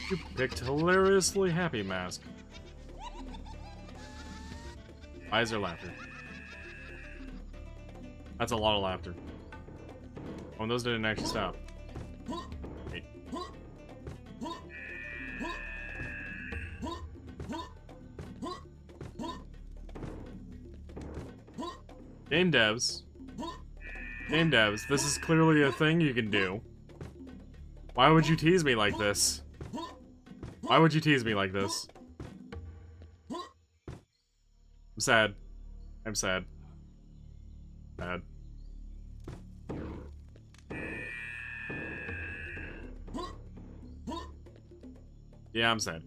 You picked hilariously happy mask. Why is there laughter? That's a lot of laughter. Oh, and those didn't actually stop. Wait. Game devs. Game devs, this is clearly a thing you can do. Why would you tease me like this? Why would you tease me like this? I'm sad. I'm sad. Sad. Yeah, I'm sad.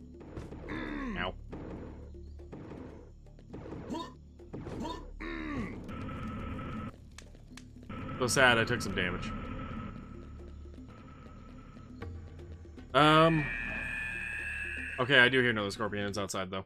Ow. So sad I took some damage. Okay, I do hear another scorpion. It's outside, though.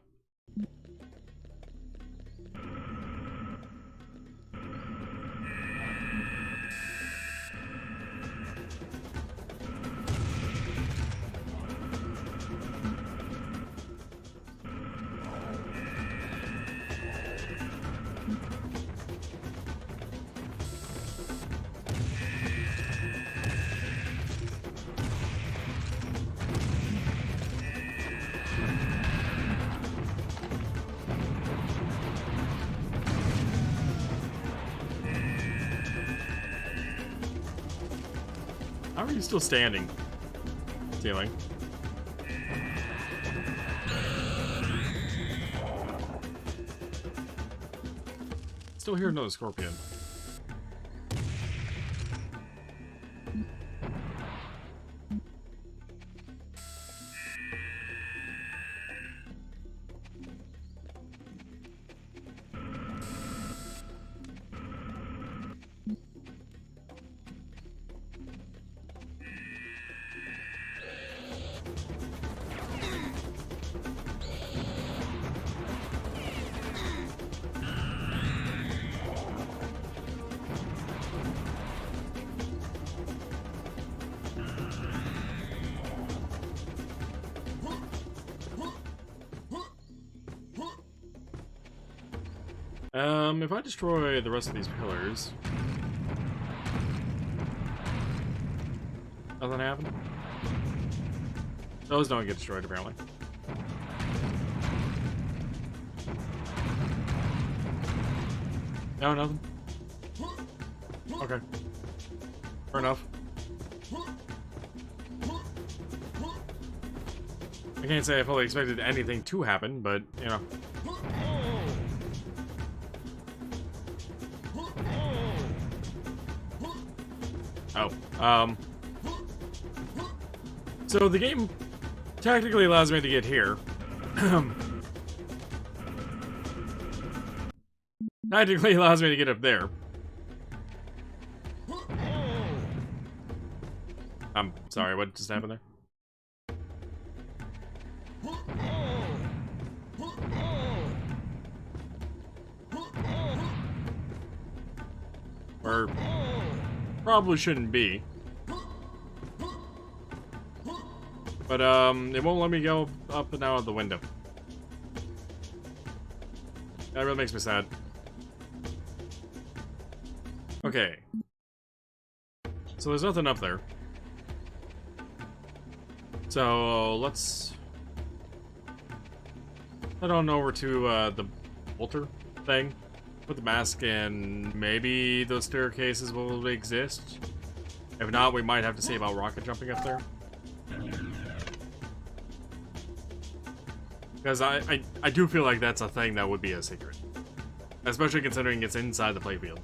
How are you still standing? Ceiling. Still hear another scorpion. If I destroy the rest of these pillars... Nothing happened? Those don't get destroyed, apparently. No, nothing? Okay. Fair enough. I can't say I fully expected anything to happen, but, you know. Oh, so the game technically allows me to get here. Technically allows me to get up there. I'm sorry, what just happened there? Or probably shouldn't be. But, it won't let me go up and out of the window. That really makes me sad. Okay. So there's nothing up there. So, let's head on over to, the bolter thing. Put the mask in. Maybe those staircases will exist. If not, we might have to see about rocket jumping up there. Because I do feel like that's a thing that would be a secret. Especially considering it's inside the playfield.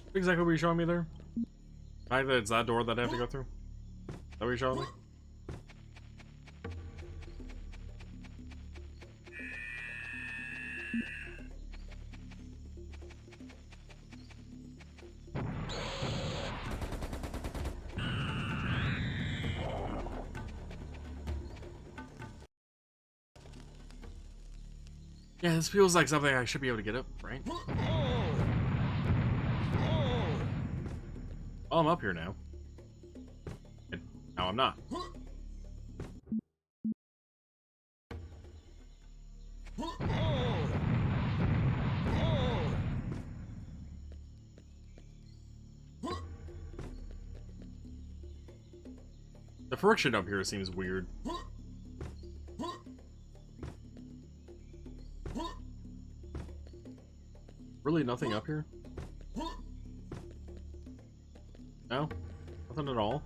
What exactly were you showing me there? The fact that it's that door that I have to go through? Is that what you're showing me? Yeah, this feels like something I should be able to get up, right? Oh, I'm up here now. And now I'm not. The friction up here seems weird. Really nothing up here? No? Nothing at all?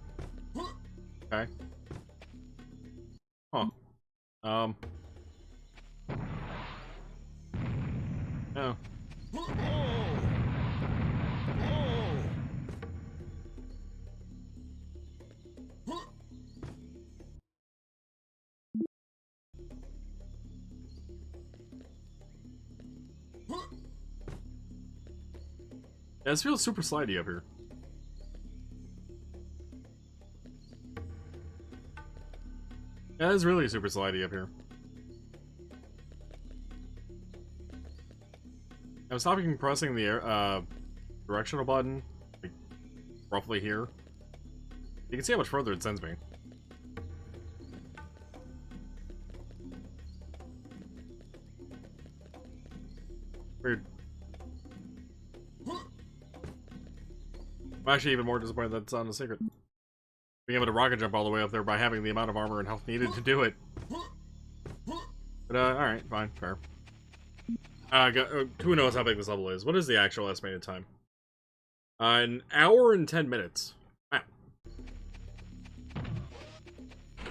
Okay. Huh. No. Yeah, this feels super slidey up here. Yeah, it's really super slidey up here. I was stopping pressing the directional button, like, roughly here. You can see how much further it sends me. Weird. I'm actually even more disappointed that it's on the secret. Being able to rocket jump all the way up there by having the amount of armor and health needed to do it. But, alright, fine, fair. Who knows how big this level is? What is the actual estimated time? 1 hour and 10 minutes.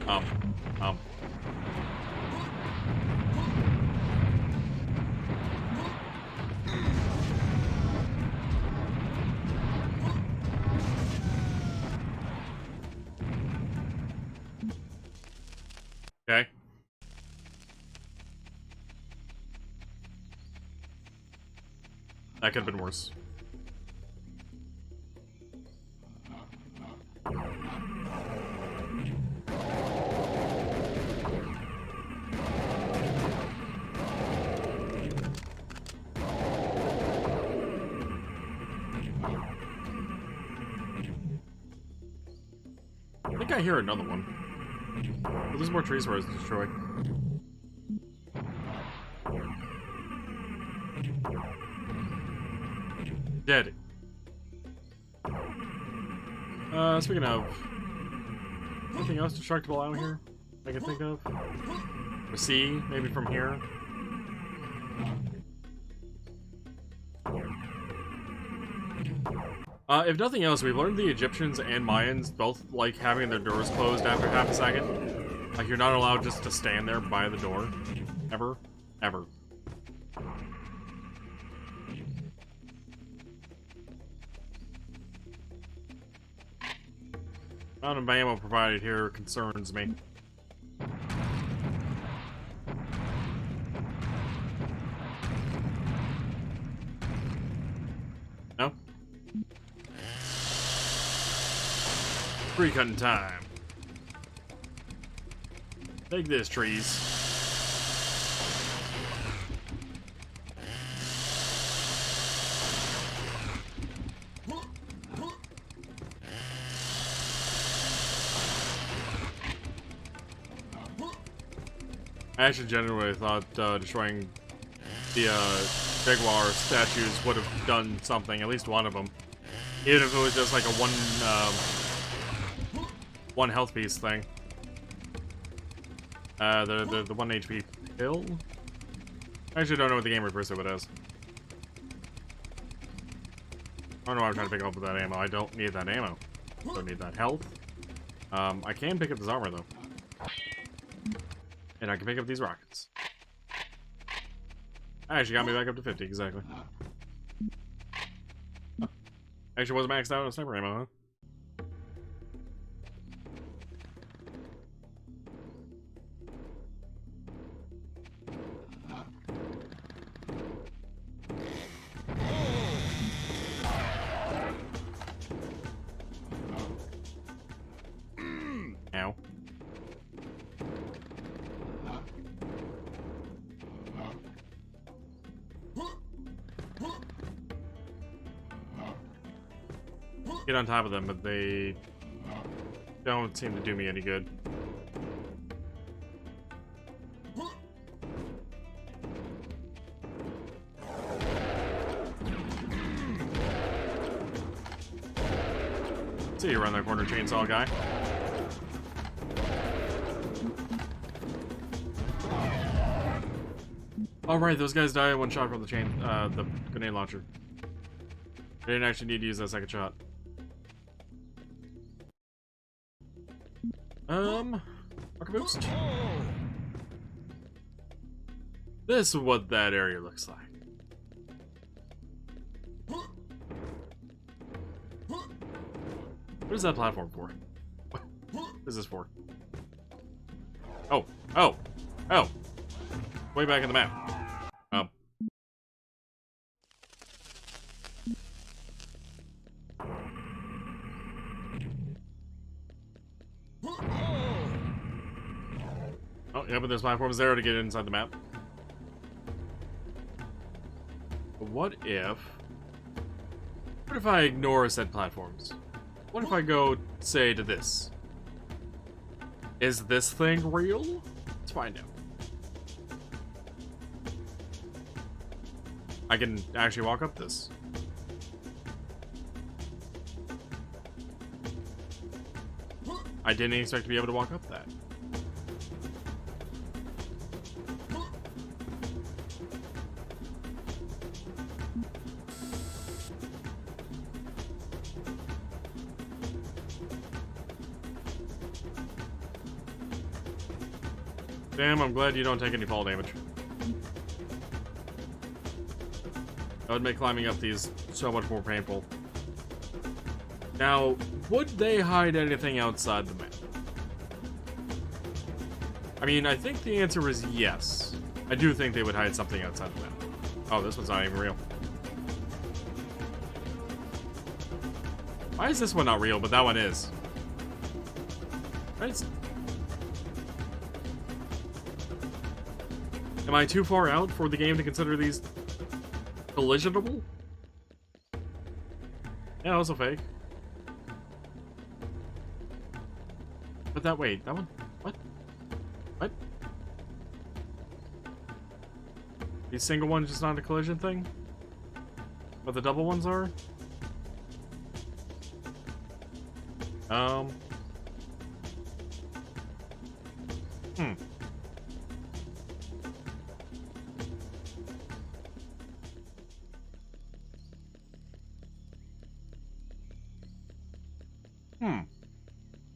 Wow. Okay. That could have been worse. I think I hear another one. Oh, there's more trees where I was destroyed. Dead. Speaking of... anything else destructible out here I can think of? Or see, maybe from here? If nothing else, we've learned the Egyptians and Mayans both like having their doors closed after half a second. Like, you're not allowed just to stand there by the door. Ever. Ever. Amount of ammo provided here concerns me. No? Tree cutting time. Take this, trees. I actually genuinely thought destroying the Jaguar statues would have done something, at least one of them. Even if it was just like a one health piece thing. The 1 HP pill? I actually don't know what the game refers to it as. I don't know why I'm trying to pick up with that ammo. I don't need that ammo. Don't need that health. I can pick up this armor though. And I can pick up these rockets. Actually got me back up to 50, exactly. Actually wasn't maxed out on sniper ammo, huh? Ow. get on top of them, but they don't seem to do me any good. See you around that corner, chainsaw guy. Alright, those guys die in one shot from the grenade launcher. I didn't actually need to use that second shot. Marker boost. This is what that area looks like. What is that platform for? What is this for? Oh, oh, oh. Way back in the map. Oh, yeah, but there's platforms there to get inside the map. But what if I ignore said platforms? What if I go, say, to this? Is this thing real? Let's find out. I can actually walk up this. I didn't expect to be able to walk up that. Damn, I'm glad you don't take any fall damage. That would make climbing up these so much more painful. Now, would they hide anything outside the map? I mean, I think the answer is yes. I do think they would hide something outside the map. Oh, this one's not even real. Why is this one not real, but that one is? Right? Am I too far out for the game to consider these collisionable? Yeah, also fake. But that, wait, that one? What? What? These single ones just not a collision thing? But the double ones are?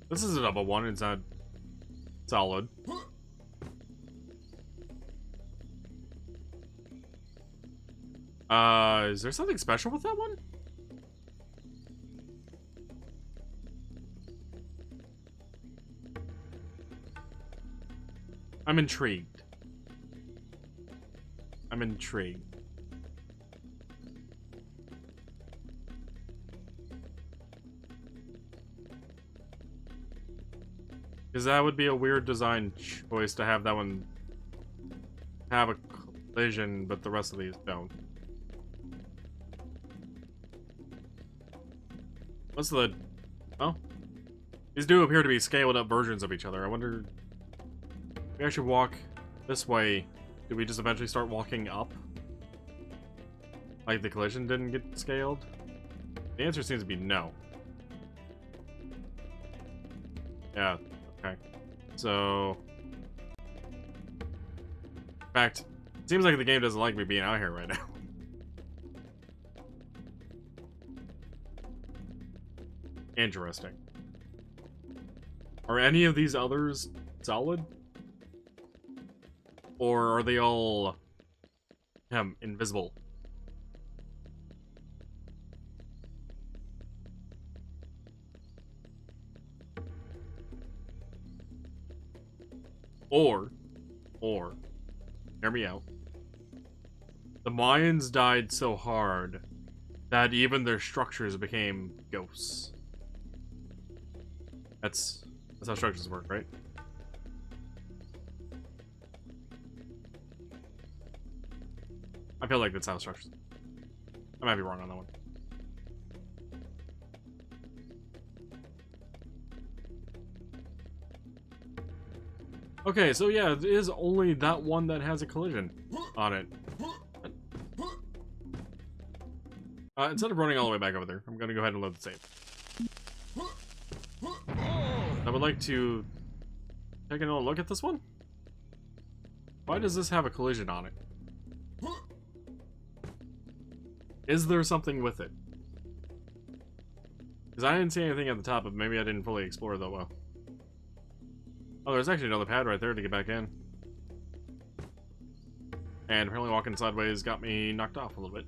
This is a double one, it's not solid. Is there something special with that one? I'm intrigued. I'm intrigued. Because that would be a weird design choice to have that one have a collision, but the rest of these don't. What's the... Oh. These do appear to be scaled up versions of each other. I wonder... If we actually walk this way, do we just eventually start walking up? Like the collision didn't get scaled? The answer seems to be no. Yeah. Okay, so... In fact, it seems like the game doesn't like me being out here right now. Interesting. Are any of these others solid? Or are they all... invisible? Or, hear me out. The Mayans died so hard that even their structures became ghosts. That's how structures work, right? I feel like that's how structures... I might be wrong on that one. Okay, so yeah, it is only that one that has a collision on it. Instead of running all the way back over there, I'm gonna go ahead and load the save. I would like to take another look at this one. Why does this have a collision on it? Is there something with it? Because I didn't see anything at the top, but maybe I didn't fully explore that well. Oh, there's actually another pad right there to get back in. And apparently walking sideways got me knocked off a little bit.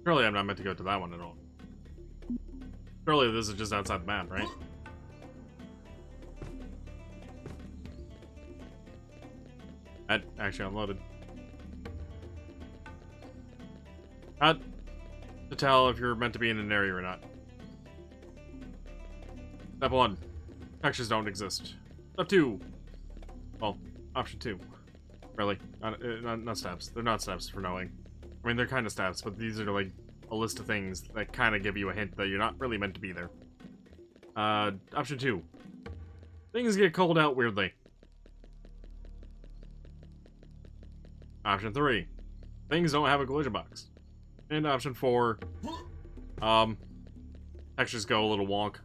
Surely I'm not meant to go to that one at all. Surely this is just outside the map, right? That actually unloaded. How to tell if you're meant to be in an area or not. Step 1. Textures don't exist. Step 2. Well, option 2. Really. Not steps. They're not steps for knowing. I mean, they're kind of steps, but these are like a list of things that kind of give you a hint that you're not really meant to be there. Option 2. Things get called out weirdly. Option 3. Things don't have a collision box. And option 4. Textures go a little wonk.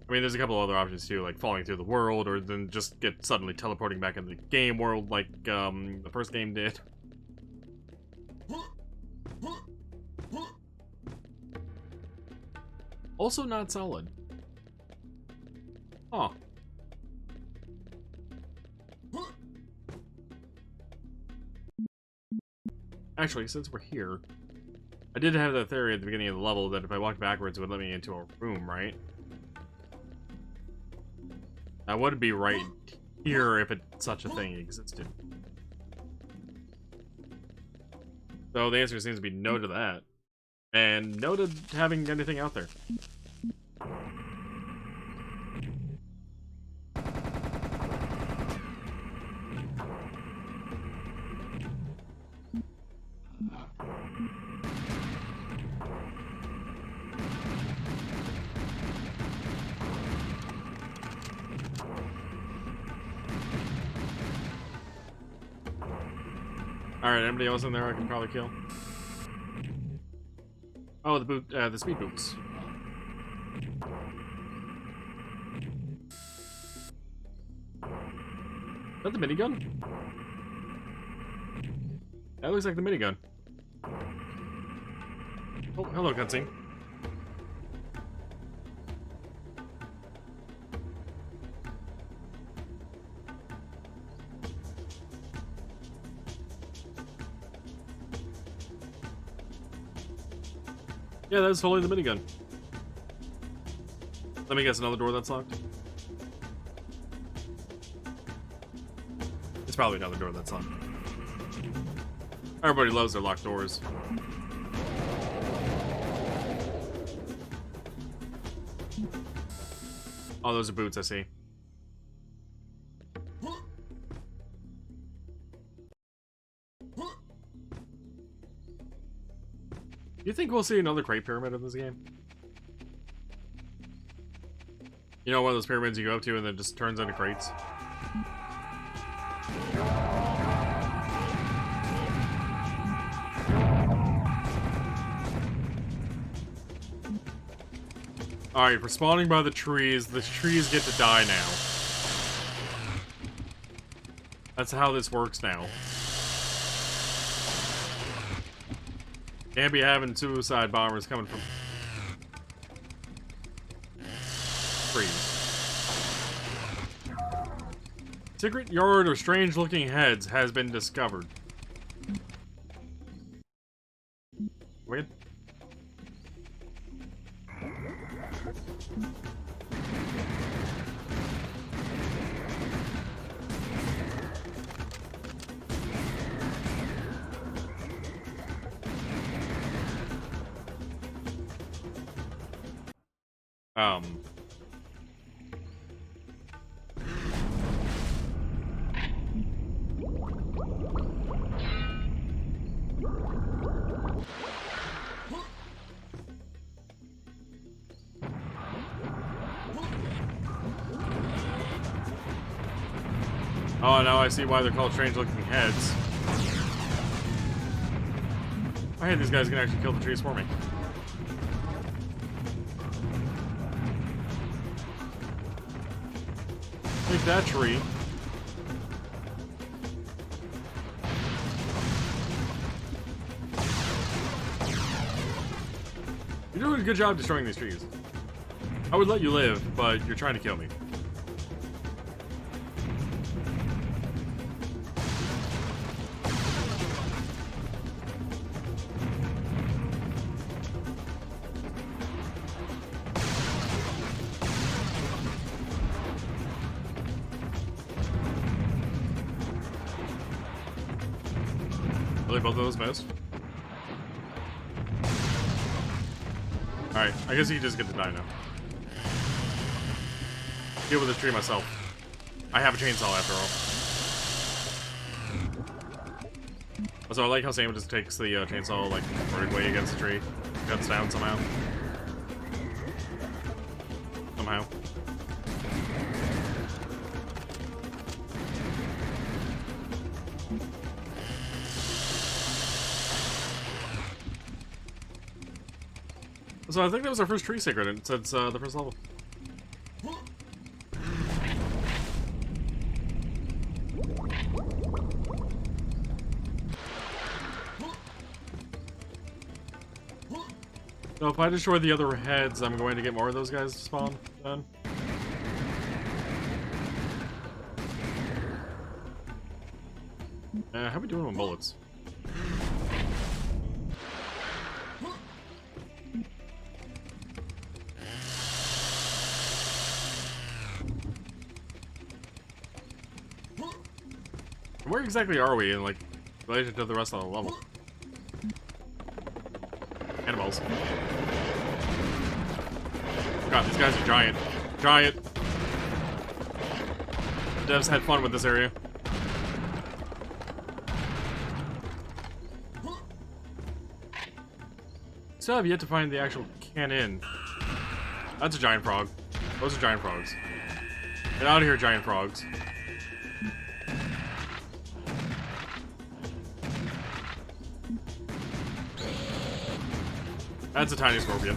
I mean, there's a couple other options too, like falling through the world, or then just get suddenly teleporting back into the game world like, the first game did. Also not solid. Huh. Actually, since we're here, I did have that theory at the beginning of the level that if I walked backwards, it would let me into a room, right? That would be right here if such a thing existed. So the answer seems to be no to that. And no to having anything out there. Alright, anybody else in there I can probably kill? Oh, the speed boots. Is that the minigun? That looks like the minigun. Oh, hello, cutscene. Yeah, that's totally the minigun. Let me guess, another door that's locked? It's probably another door that's locked. Everybody loves their locked doors. Oh, those are boots, I see. You think we'll see another crate pyramid in this game? You know, one of those pyramids you go up to and then it just turns into crates? Alright, for spawning by the trees get to die now. That's how this works now. Can't be having suicide bombers coming from trees. Secret yard of strange-looking heads has been discovered. Weird. Oh, now I see why they're called strange-looking heads. I hate these guys can actually kill the trees for me. Take that tree. You're doing a good job destroying these trees. I would let you live, but you're trying to kill me. Really, both of those missed? Alright, I guess you just get to die now. Deal with this tree myself. I have a chainsaw after all. Also, I like how Sam just takes the chainsaw, like, right way against the tree. Cuts down somehow. Somehow. So I think that was our first tree secret since the first level. So if I destroy the other heads, I'm going to get more of those guys to spawn then. How are we doing with bullets? Where exactly are we in, like, relation to the rest of the level? Cannibals. God, these guys are giant. Giant. The devs had fun with this area. Still have yet to find the actual cannon. That's a giant frog. Those are giant frogs. Get out of here, giant frogs. That's a tiny scorpion.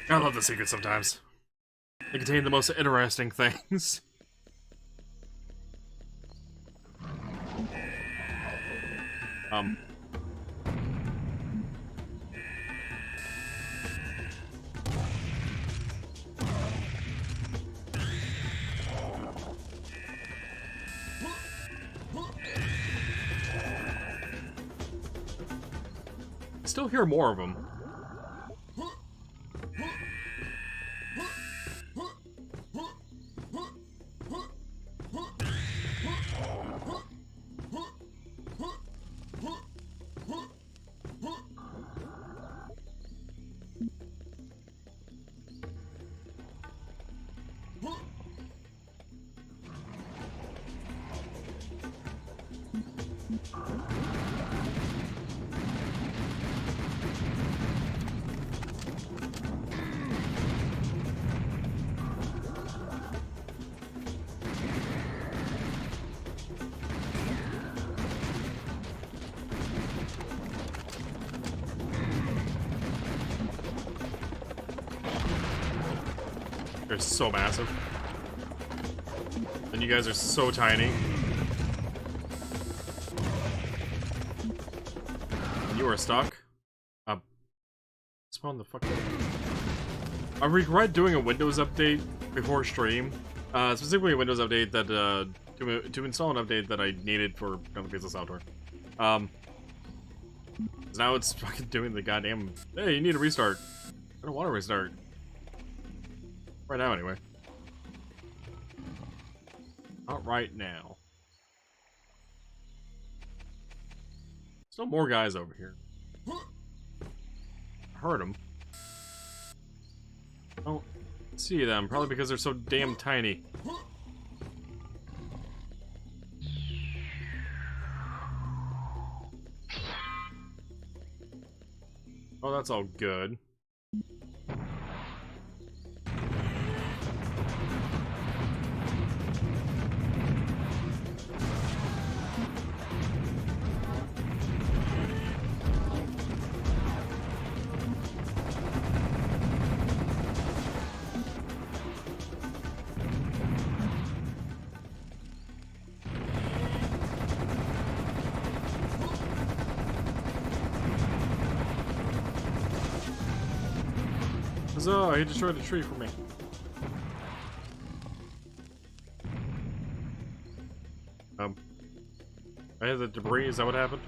I love the secrets sometimes. They contain the most interesting things. Still hear more of them. They're so massive. And you guys are so tiny. And you are stuck. Spawn the fuck out. I regret doing a Windows update before stream. Specifically a Windows update that, to install an update that I needed for another piece of software. Now it's fucking doing the goddamn, hey, you need a restart. I don't want to restart. Right now, anyway. Not right now. Still more guys over here. I heard them. I don't see them, probably because they're so damn tiny. Oh, that's all good. Oh, he destroyed a tree for me. I had the debris, is that what happened?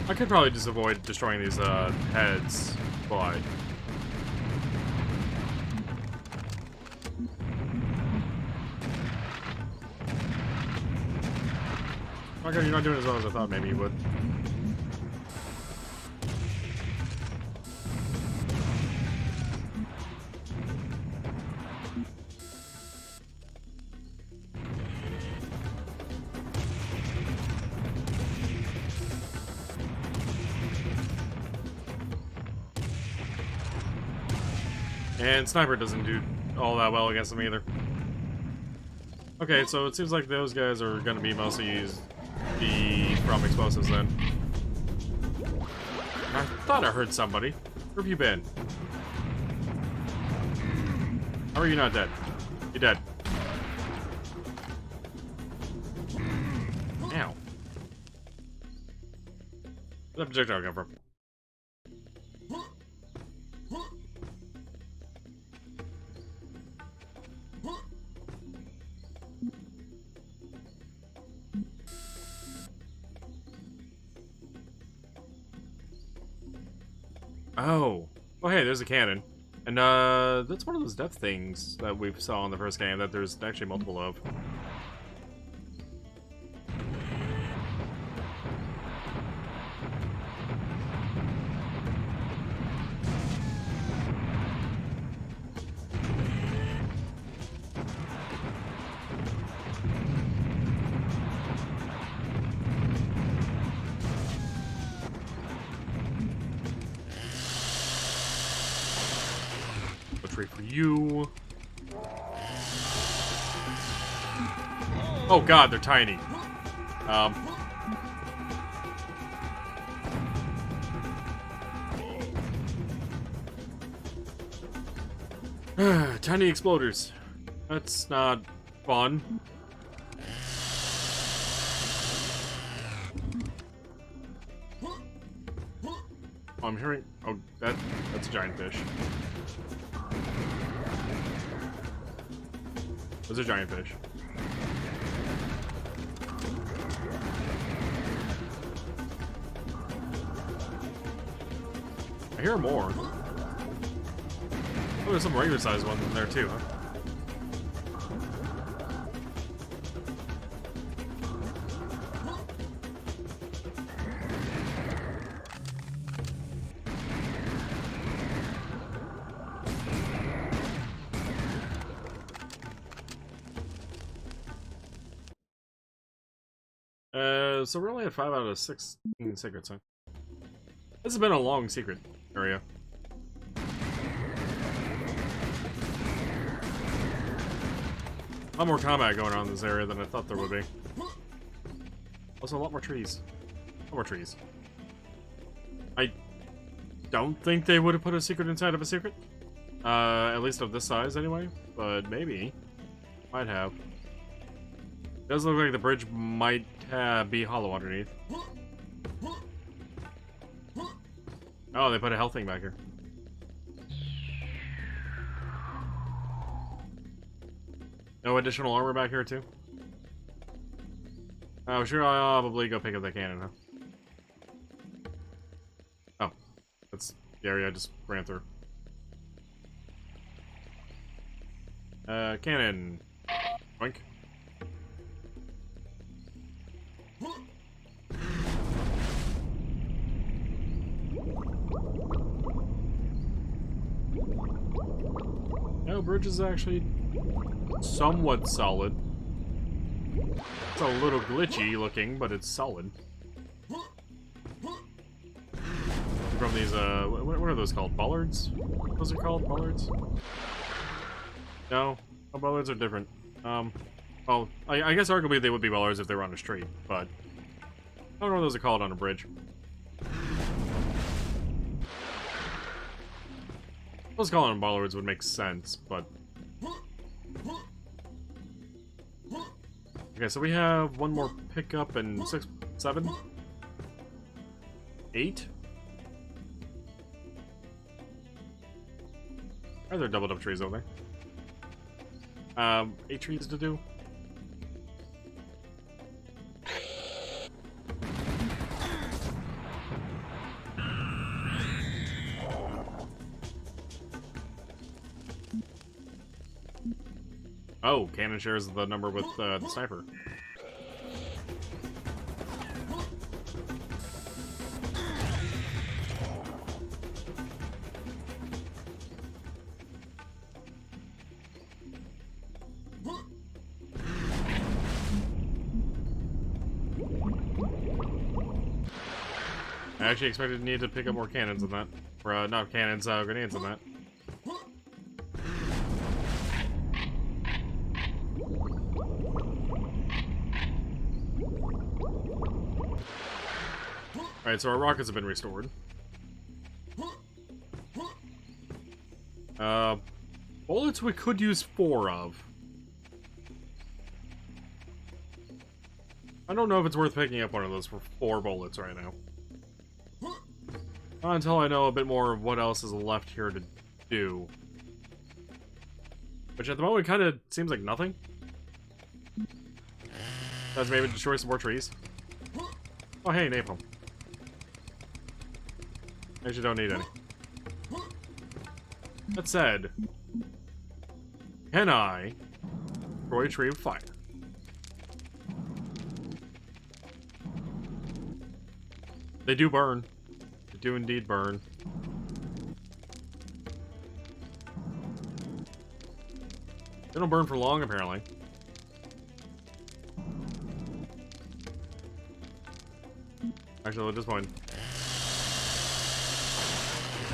I could probably just avoid destroying these heads by. Okay, you're not doing as well as I thought maybe you would. And Sniper doesn't do all that well against them either. Okay, so it seems like those guys are going to be mostly used from explosives then. I thought I heard somebody. Where have you been? How are you not dead? You're dead. Ow. Where'd that projectile come from? Oh. Oh, hey, there's a cannon. And, that's one of those death things that we saw in the first game that there's actually multiple of. For you. Oh god, they're tiny. Tiny exploders. That's not fun. Oh, I'm hearing. Oh, that's a giant fish. Those are giant fish. I hear more. Oh, there's some regular sized ones in there too, huh? So we're only at 5 out of 16 secrets, huh? This has been a long secret area. A lot more combat going on in this area than I thought there would be. Also, a lot more trees. A lot more trees. I don't think they would have put a secret inside of a secret. At least of this size, anyway. But maybe. Might have. It does look like the bridge might be hollow underneath. Oh, they put a health thing back here. No additional armor back here, too? Oh, sure, I'll probably go pick up that cannon, huh? Oh. That's the area I just ran through. Cannon. Boink. No, bridge is actually somewhat solid. It's a little glitchy looking, but it's solid. From these, what are those called? Bollards? Those are called bollards? No, bollards are different. Well, I guess arguably they would be bollards if they were on a street, but I don't know what those are called on a bridge. Those calling them bollards would make sense, but... Okay, so we have one more pickup and 6, 7? 8? Are there doubled up trees over there? 8 trees to do? Oh, cannon shares the number with the sniper. I actually expected to need to pick up more cannons than that. Or, not cannons, grenades than that. Alright, so our rockets have been restored. Bullets we could use 4 of. I don't know if it's worth picking up one of those for 4 bullets right now. Not until I know a bit more of what else is left here to do. Which at the moment kind of seems like nothing. Let's maybe destroy some more trees. Oh hey, napalm. Actually don't need any. That said, can I destroy a tree with fire? They do burn. They do indeed burn. They don't burn for long, apparently. Actually, at this point,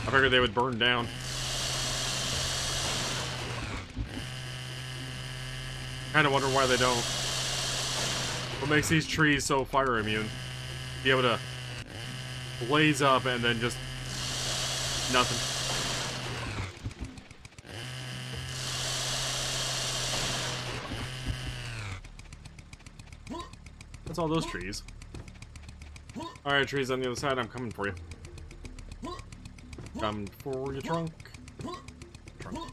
I figured they would burn down. Kinda wonder why they don't. What makes these trees so fire immune? Be able to blaze up and then just nothing. That's all those trees. Alright, trees on the other side, I'm coming for you. Coming for your trunk. Trunk.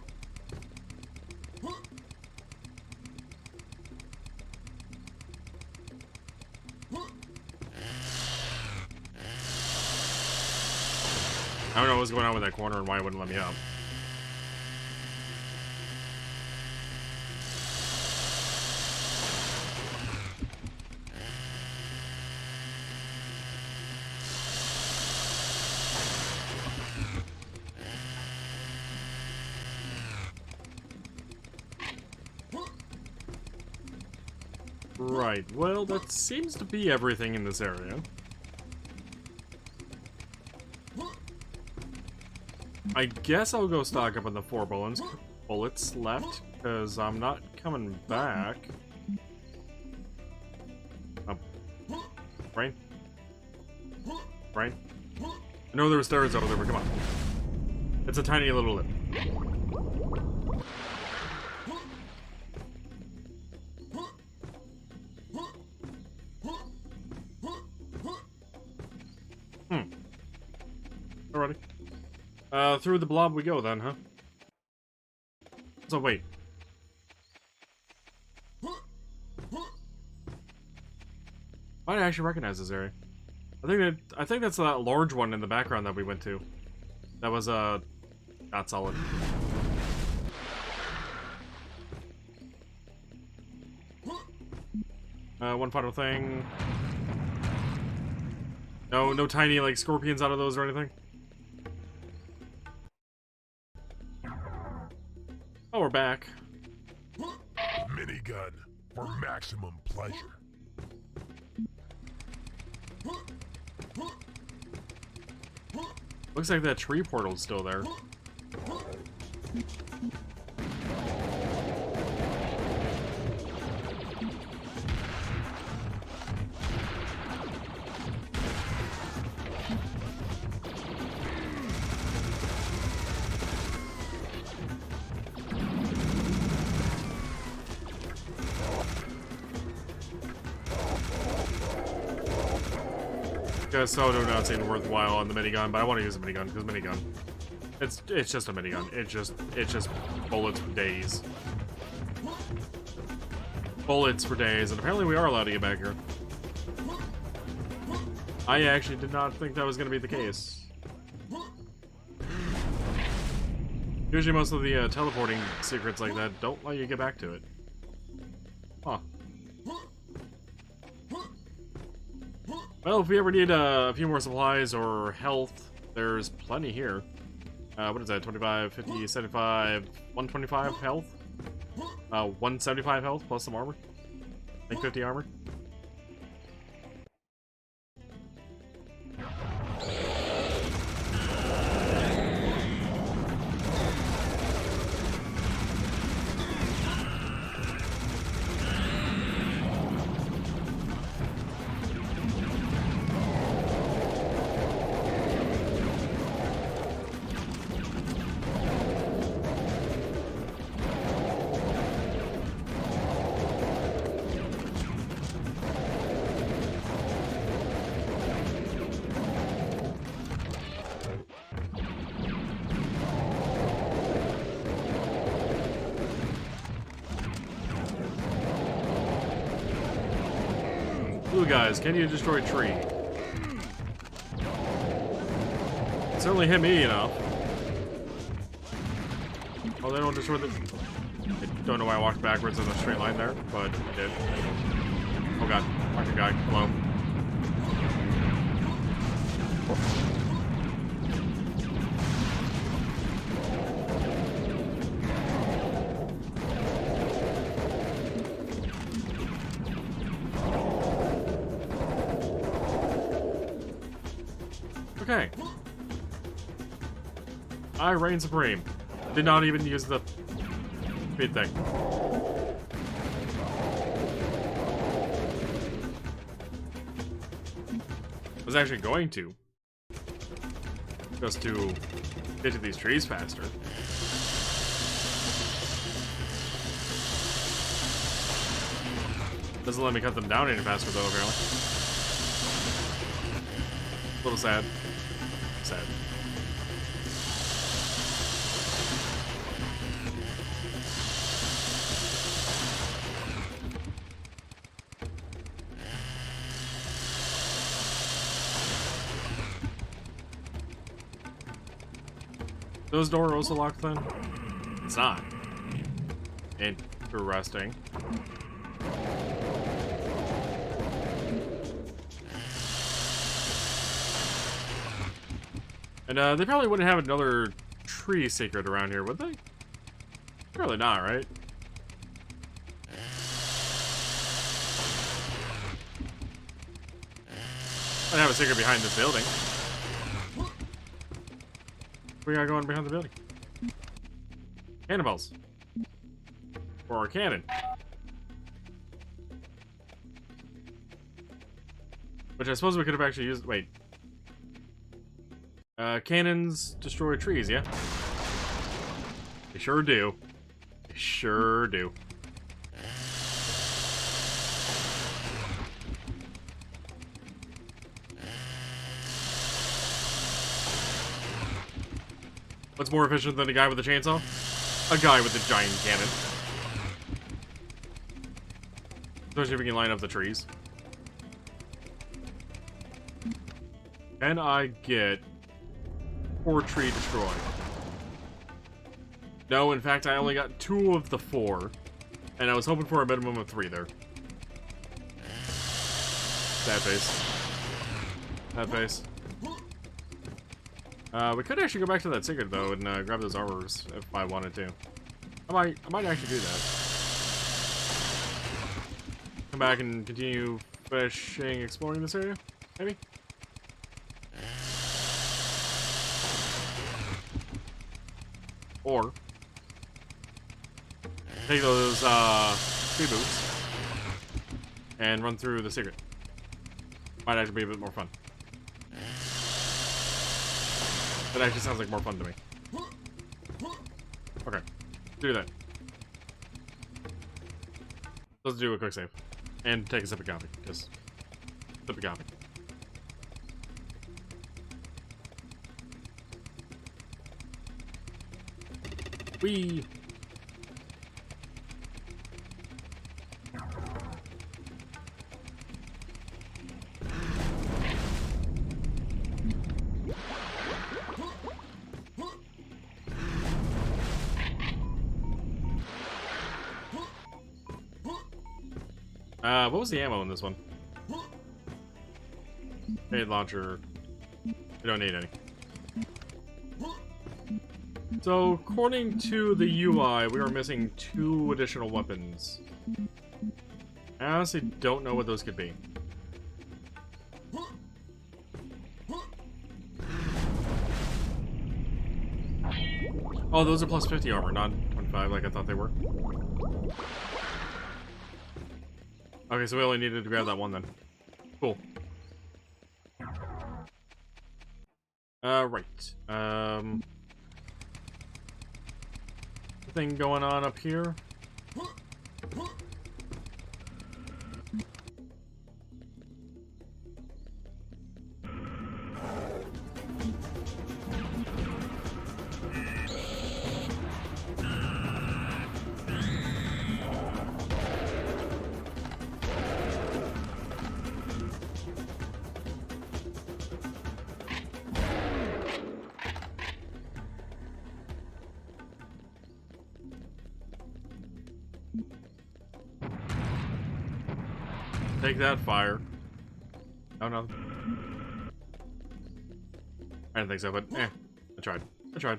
I don't know what's going on with that corner and why it wouldn't let me up. Right, well, that seems to be everything in this area. I guess I'll go stock up on the 4 bullets left, because I'm not coming back. Rain? Rain? I know there were stairs over there, but come on. It's a tiny little lip. Alrighty. Through the blob we go then, huh? So wait. Why do I actually recognize this area? I think that's that large one in the background that we went to. That was not solid. One final thing. No tiny like scorpions out of those or anything. Oh, we're back. Minigun for maximum pleasure. Looks like that tree portal's still there. So do not seem worthwhile on the minigun, but I want to use a minigun because minigun, it's just a minigun. It's just bullets for days. Bullets for days, and apparently we are allowed to get back here. I actually did not think that was going to be the case. Usually most of the teleporting secrets like that don't let you get back to it. Huh. Well, if we ever need a few more supplies or health, there's plenty here. What is that? 25, 50, 75, 125 health? 175 health plus some armor? I think 50 armor. Blue guys, can you destroy a tree? It certainly hit me enough. Oh, they don't destroy the... I don't know why I walked backwards in a straight line there, but I did. Oh god, fucking guy, hello. Okay. I reign supreme. Did not even use the speed thing. Was actually going to. Just to get to these trees faster. Doesn't let me cut them down any faster though, apparently. A little sad. Sad. Those doors also locked then? It's not. Interesting. And they probably wouldn't have another tree secret around here, would they? Probably not, right? I'd have a secret behind this building. We got going behind the building. Cannonballs. Or a cannon. Which I suppose we could have actually used. Wait. Cannons destroy trees, yeah? They sure do. They sure do. What's more efficient than a guy with a chainsaw? A guy with a giant cannon. Especially if we can line up the trees. Can I get 4 tree destroy? No, in fact, I only got 2 of the 4. And I was hoping for a minimum of 3 there. That face. That face. We could actually go back to that secret, though, and grab those armors if I wanted to. I might actually do that. Come back and continue fishing, exploring this area, maybe? Or take those speed boots and run through the secret. Might actually be a bit more fun. That actually sounds like more fun to me. Okay, do that. Let's do a quick save. And take a sip of coffee, just sip of coffee. Whee! What was the ammo in this one? Grenade launcher. We don't need any. So, according to the UI, we are missing 2 additional weapons. I honestly don't know what those could be. Oh, those are plus 50 armor, not 25 like I thought they were. Okay, so we only needed to grab that one then. Cool. Right. Thing going on up here. Take that, fire. Oh, no. I didn't think so, but I tried. I tried.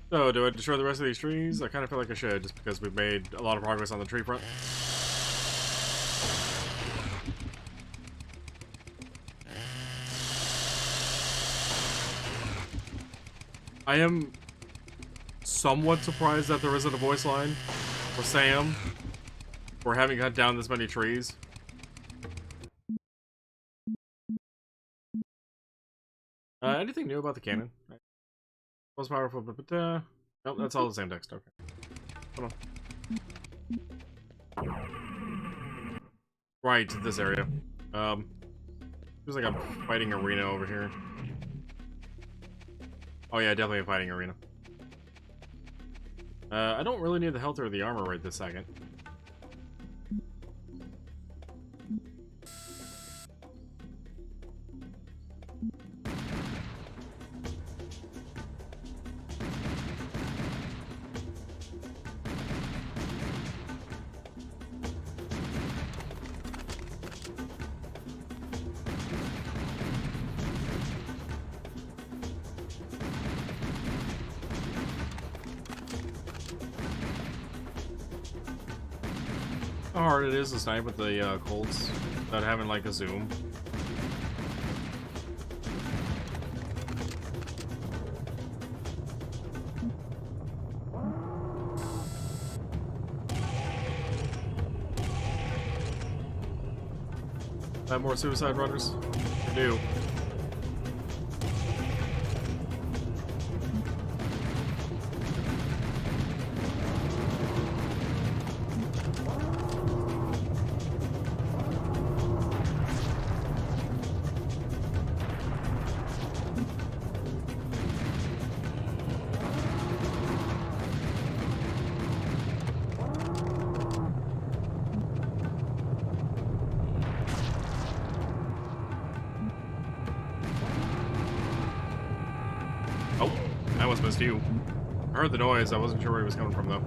So, do I destroy the rest of these trees? I kind of feel like I should, just because we've made a lot of progress on the tree front. I am somewhat surprised that there isn't a voice line for Sam for having cut down this many trees. Anything new about the cannon? Most powerful, but nope, that's all the same text. Okay, hold on. Right, this area. Feels like I'm fighting arena over here. Oh yeah, definitely a fighting arena. I don't really need the health or the armor right this second. How hard it is to snipe with the Colts without having like a zoom. Have more suicide runners? I do. That was missed you. I heard the noise. I wasn't sure where he was coming from, though.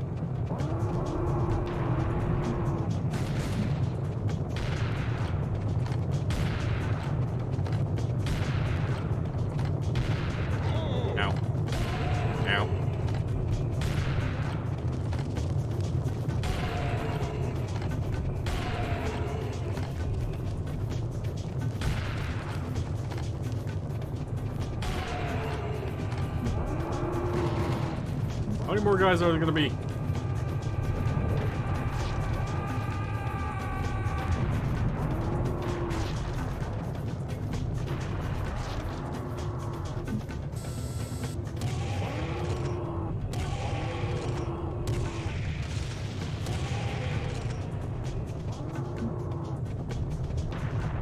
Ow. Ow. How many more guys are there gonna be?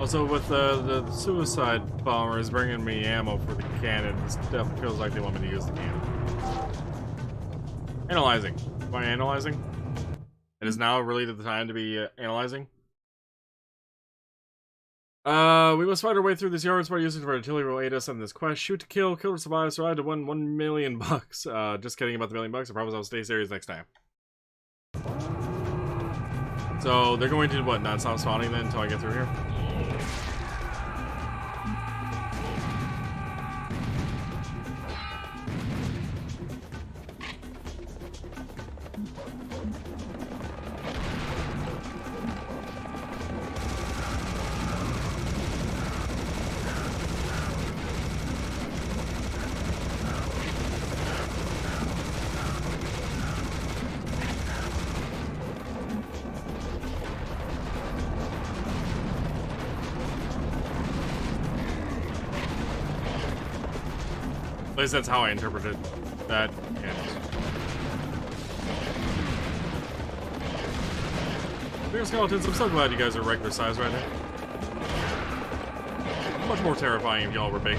Also, with the suicide bombers bringing me ammo for the cannon, this definitely feels like they want me to use the cannon. Analyzing. By analyzing? It is now really the time to be analyzing. We must find our way through this yard by using our artillery will aid us in this quest. Shoot to kill, kill to survive, survive to win $1 million. Just kidding about the $1 million. I promise I'll stay serious next time. So they're going to what? Not stop spawning then until I get through here. At least that's how I interpreted that. Bigger skeletons, I'm so glad you guys are regular size right now. Much more terrifying if y'all were big.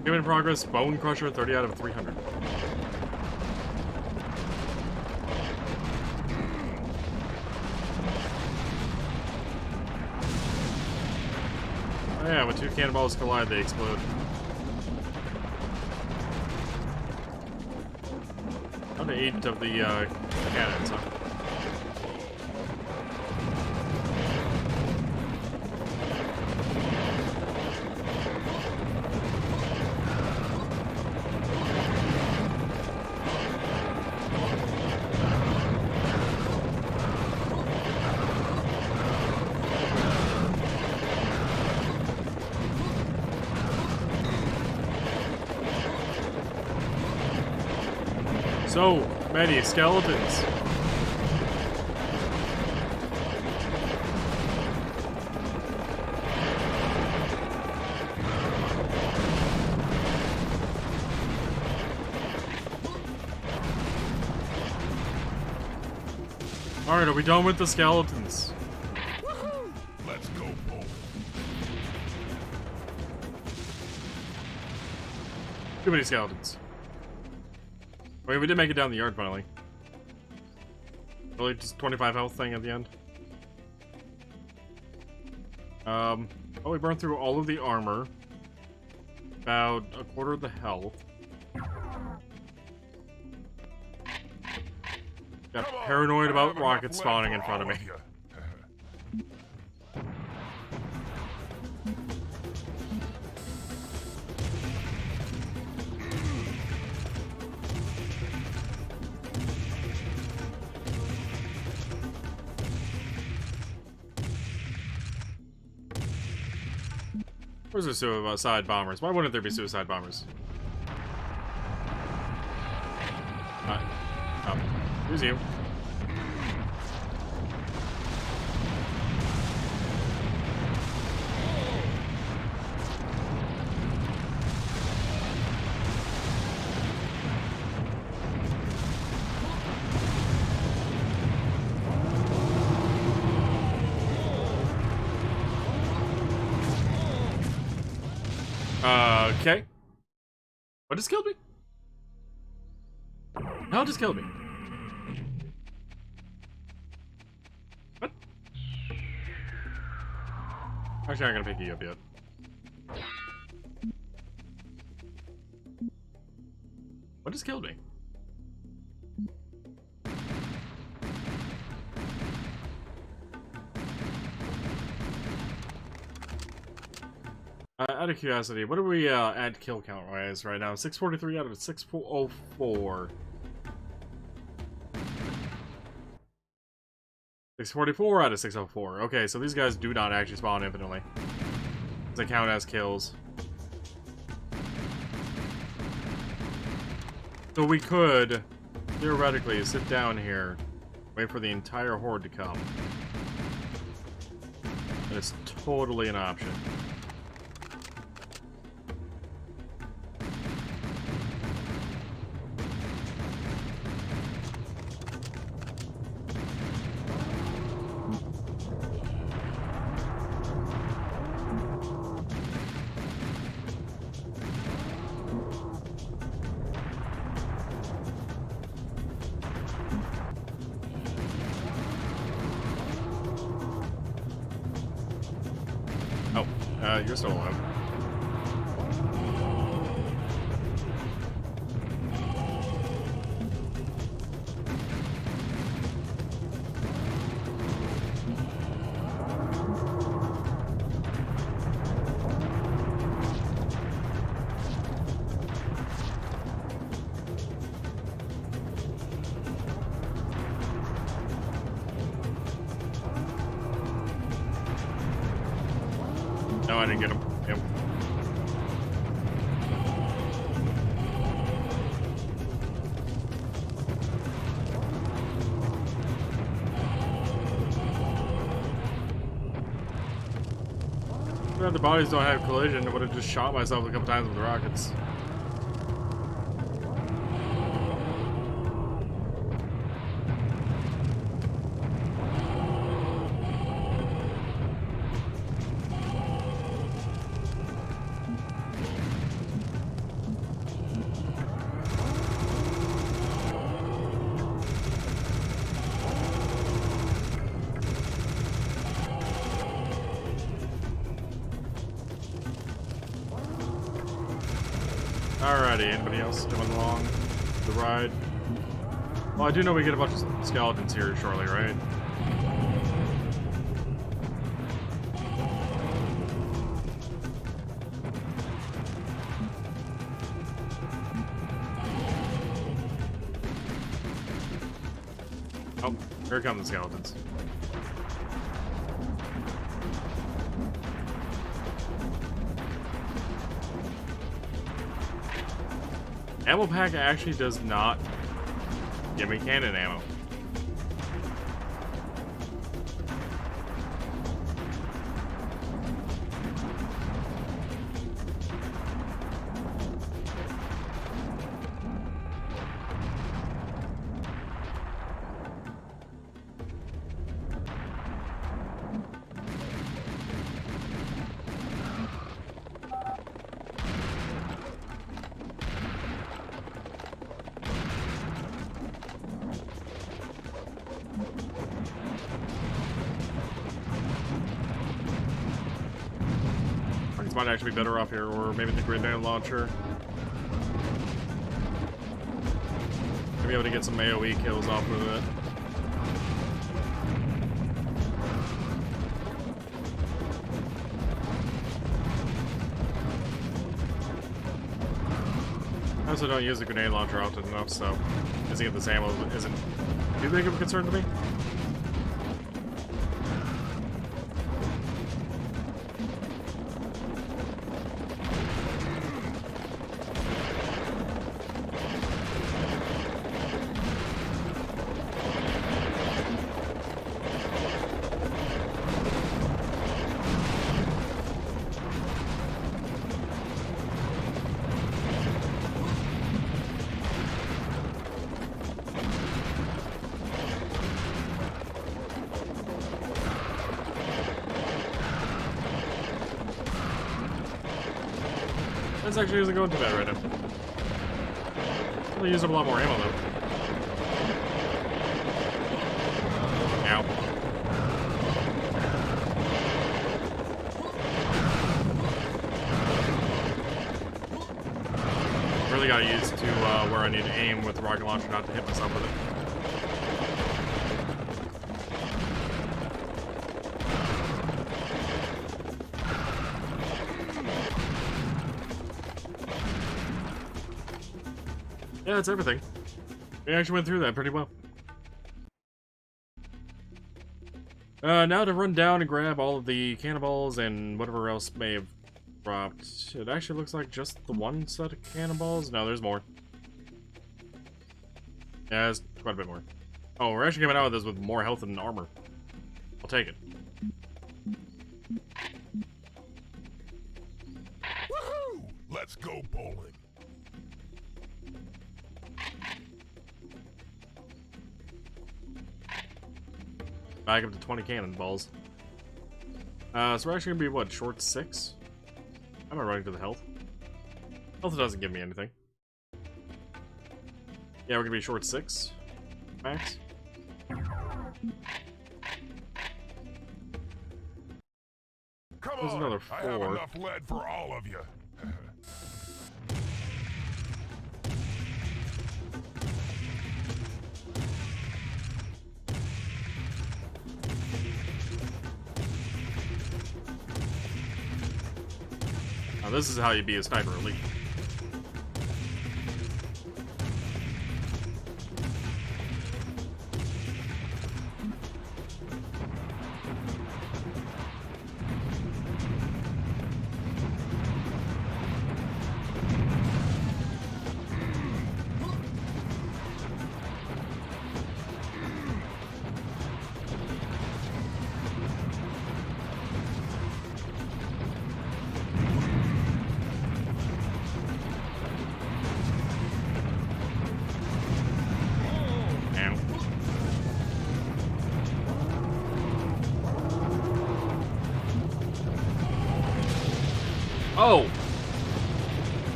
Game in progress, Bone Crusher, 30 out of 300. Yeah, when two cannonballs collide, they explode. Down to 8 of the cannons, huh? So many skeletons. Alright, are we done with the skeletons? Let's go, Bo. Too many skeletons. Wait, we did make it down the yard finally. Really, just 25 health thing at the end. Oh, we burned through all of the armor. About a quarter of the health. Got paranoid about rockets spawning in front of me. Where's the suicide bombers? Why wouldn't there be suicide bombers? Oh, here's you. Okay. What just killed me? Hell just killed me. What? Actually, I'm not gonna pick you up yet. What just killed me? Out of curiosity, what do we add kill count wise right now? 643 out of 604. 644 out of 604. Okay, so these guys do not actually spawn infinitely. They count as kills. So we could, theoretically, sit down here, wait for the entire horde to come. And it's totally an option. You're still alive. No, I didn't get him. Yep. If the bodies don't have collision, I would have just shot myself a couple times with the rockets. Alrighty, anybody else coming along the ride? Well, I do know we get a bunch of skeletons here shortly, right? Oh, here come the skeletons. Ammo pack actually does not give me cannon ammo. Might actually be better off here, or maybe the grenade launcher. Maybe able to get some AoE kills off of it. I also don't use the grenade launcher often enough, so using it this ammo isn't too big of a concern to me. This actually isn't going too bad right now. They use up a lot more ammo though. Ow. Really really got used to where I need to aim with the rocket launcher not to hit myself with it. Yeah, that's everything. We actually went through that pretty well. Now to run down and grab all of the cannonballs and whatever else may have dropped. It actually looks like just the one set of cannonballs. No, there's more. Yeah, there's quite a bit more. Oh, we're actually coming out of this with more health and armor. I'll take it. Woohoo! Let's go bowling. Back up to 20 cannonballs. So we're actually gonna be, what, short 6? I'm not running to the health. Health doesn't give me anything. Yeah, we're gonna be short 6. Max. Come There's on, another I have 4. enough lead for all of you. Now this is how you be a sniper elite. Oh!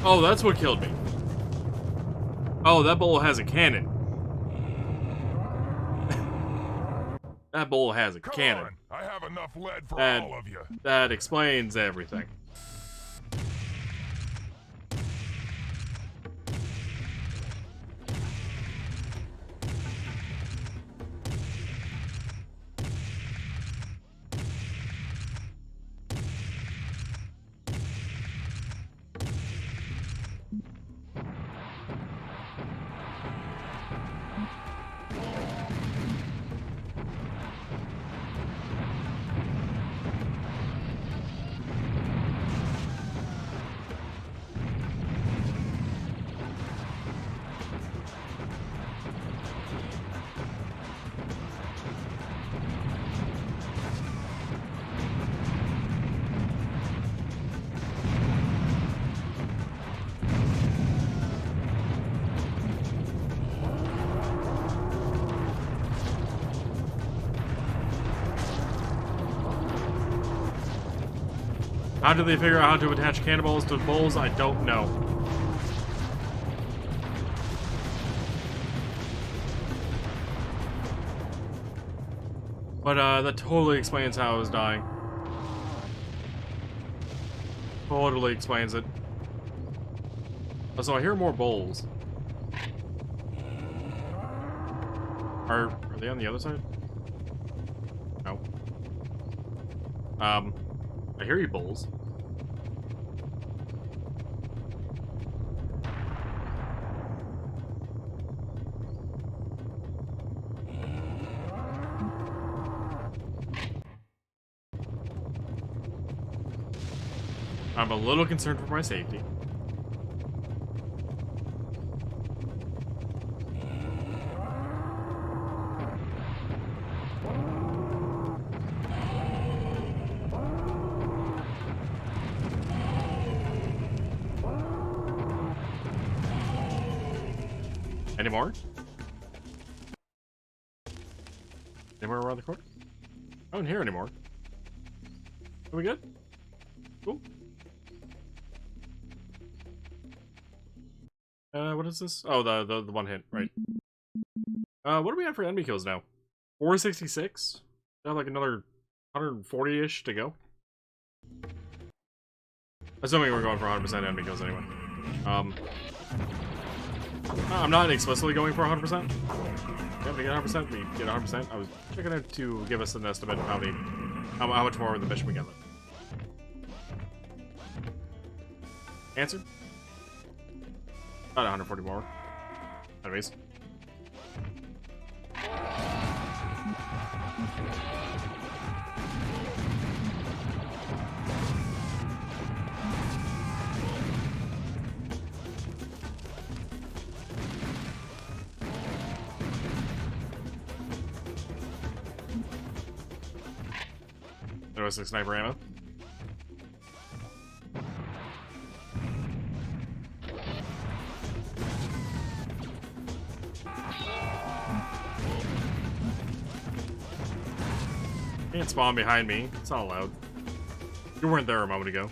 Oh, that's what killed me. Oh, that bowl has a cannon. That bowl has a cannon. On, I have enough lead for That- all of you. That explains everything. How do they figure out how to attach cannonballs to bowls? I don't know. But that totally explains how I was dying. Totally explains it. So I hear more bowls. Are they on the other side? No. I hear you, bowls. I'm a little concerned for my safety. Any more? Anywhere around the corner? I don't hear anymore. Are we good? Cool. What is this? Oh, the one hit, right. What do we have for enemy kills now? 466? Now like another 140-ish to go? Assuming we're going for 100% enemy kills anyway. I'm not explicitly going for 100%. Yeah, we get 100%. We get 100%. I was checking it to give us an estimate of how much more of the mission we get. Answer? About 140 more. Anyways. There was 6 sniper ammo. Can't spawn behind me. It's not allowed. You weren't there a moment ago.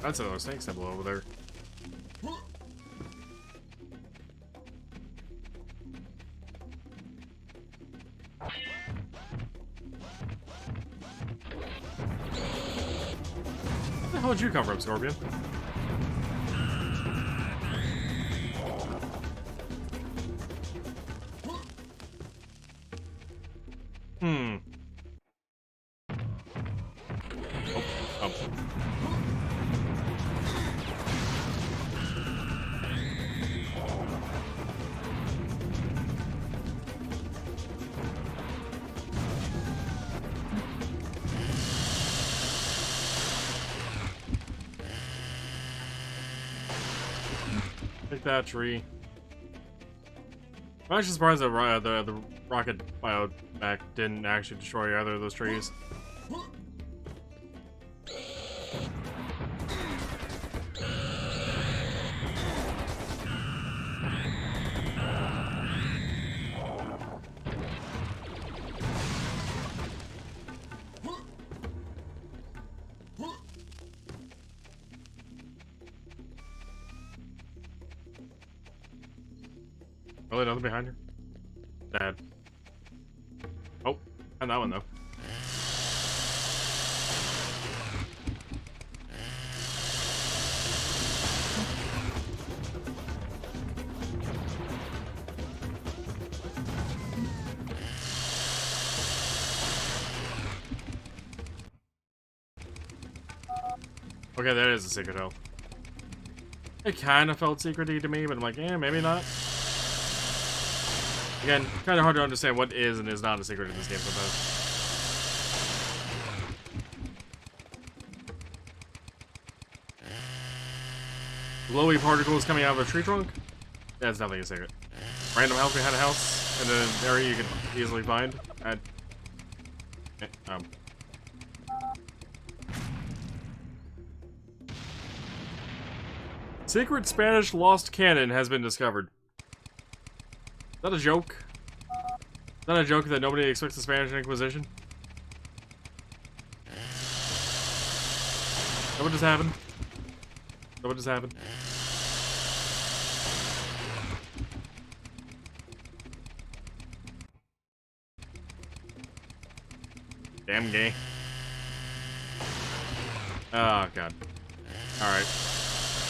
That's another snake symbol over there. Where the hell did you come from, Scorpion? Hmm. Oh. Take that tree. I'm actually surprised that the rocket biomech didn't actually destroy either of those trees. Really, nothing behind her? Dad. Oh, and that one though. Okay, that is a secret hole. It kind of felt secrety to me, but I'm like, eh, maybe not. Again, kind of hard to understand what is and is not a secret in this game sometimes. Glowy particles coming out of a tree trunk? That's definitely a secret. Random house behind a house, and an area you can easily find. Secret Spanish lost cannon has been discovered. Is that a joke? Is that a joke that nobody expects the Spanish Inquisition? Is that what just happened? Is that what just happened? Damn gay. Oh, God. Alright.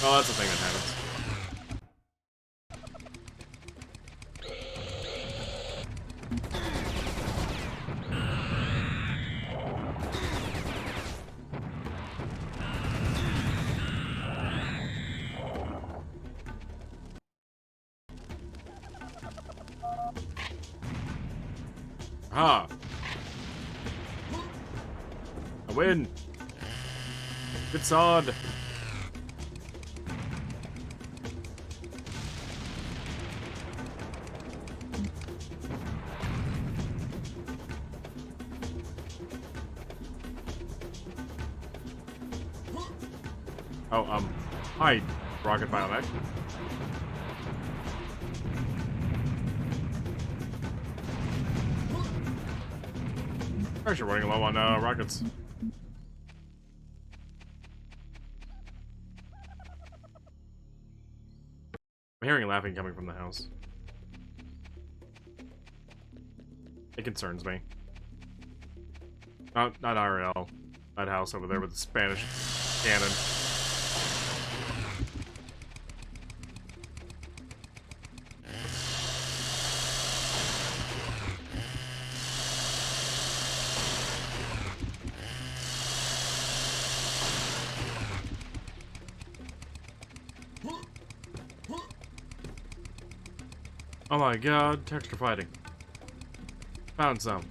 Well, that's the thing that happens. Ah. I win. Good sod. Oh, Hi, rocket biomech. You're running low on rockets. I'm hearing laughing coming from the house. It concerns me. Not RL. That house over there with the Spanish cannon. Oh my god, texture fighting. Found some.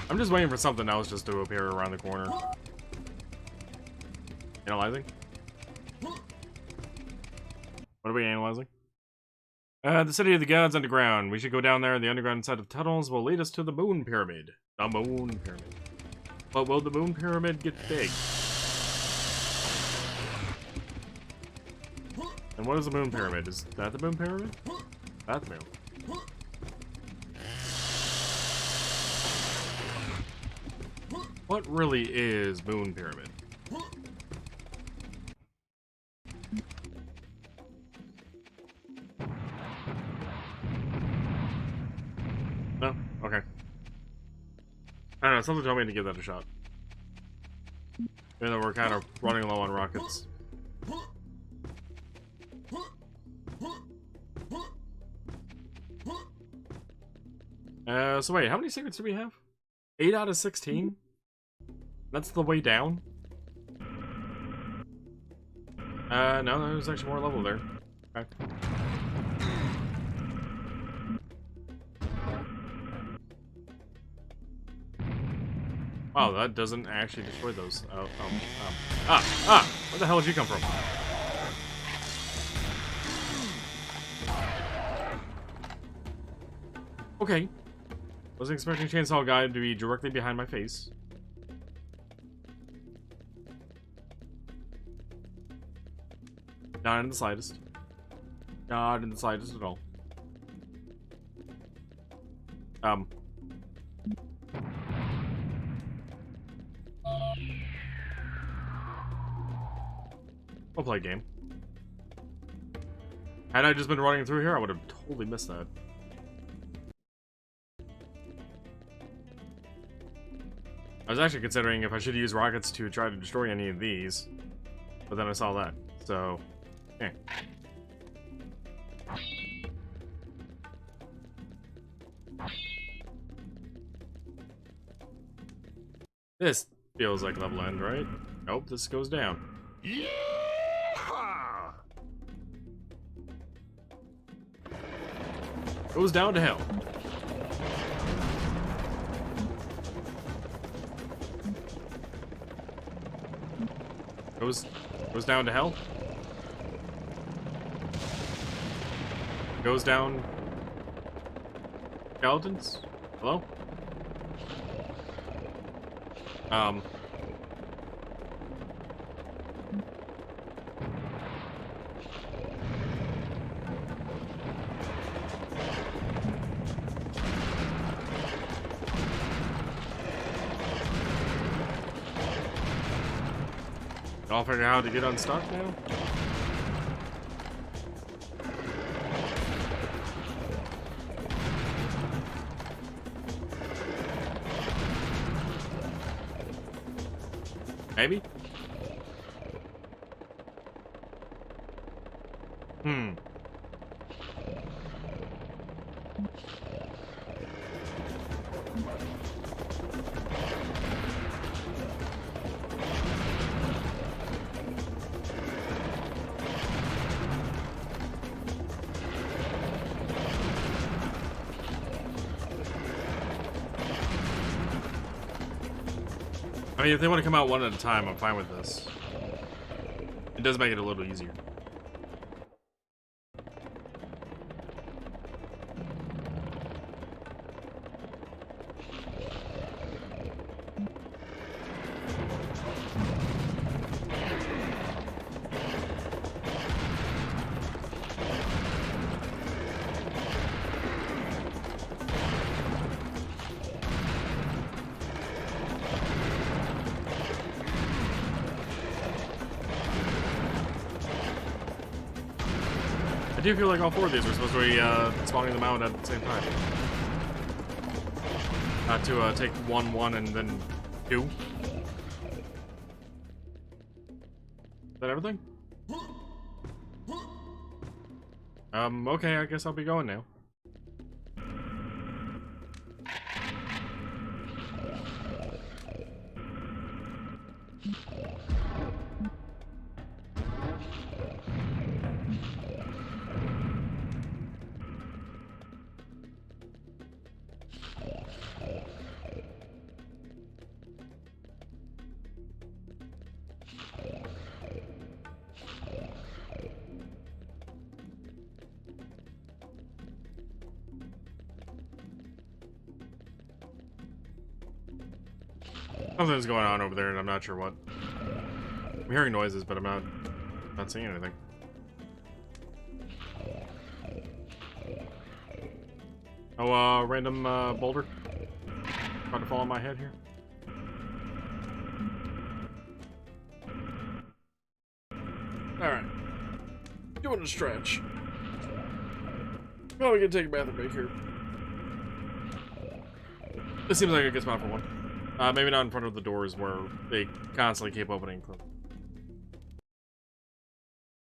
I'm just waiting for something else just to appear around the corner. Analyzing? What are we analyzing? The city of the gods underground. We should go down there. The underground side of tunnels will lead us to the moon pyramid. The moon pyramid. But will the moon pyramid get big? And what is the moon pyramid? Is that the moon pyramid? That's the moon. What really is moon pyramid? No? Okay. I don't know, something told me to give that a shot. Even though we're kind of running low on rockets. So wait, how many secrets do we have? 8 out of 16? That's the way down? No, there's actually more level there. Okay. Wow, that doesn't actually destroy those. Where the hell did you come from? Okay. Wasn't expecting Chainsaw Guy to be directly behind my face. Not in the slightest. Not in the slightest at all. We'll play a game. Had I just been running through here, I would have totally missed that. I was actually considering if I should use rockets to try to destroy any of these, but then I saw that, so, yeah. This feels like level end, right? Nope, this goes down. Yeah! Goes down to hell. Goes down to hell. Goes down. Skeletons? Hello? I'll figure out how to get unstuck now. Maybe? I mean, if they want to come out one at a time, I'm fine with this. It does make it a little easier. I do feel like all 4 of these are supposed to be spawning them out at the same time. Not to take 1, 1, and then 2. Is that everything? Okay, I guess I'll be going now. Something's going on over there, and I'm not sure what. I'm hearing noises, but I'm not seeing anything. Oh, random boulder. About to fall on my head here. Alright. Doing a stretch. Probably gonna take a bathroom break here. This seems like a good spot for one. Maybe not in front of the doors where they constantly keep opening and closing.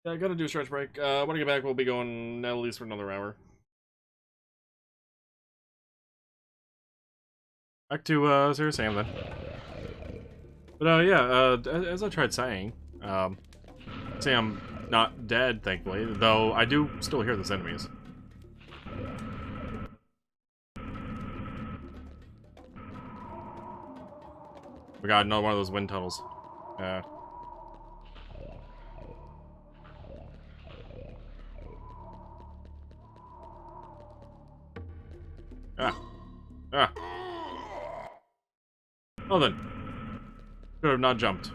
Yeah, I gotta do a stretch break. When I get back, we'll be going at least for another hour. Back to Zero Sam then. But yeah, as I tried saying, say I'm not dead, thankfully, though I do still hear those enemies. We got another one of those wind tunnels. Well then. Could have not jumped.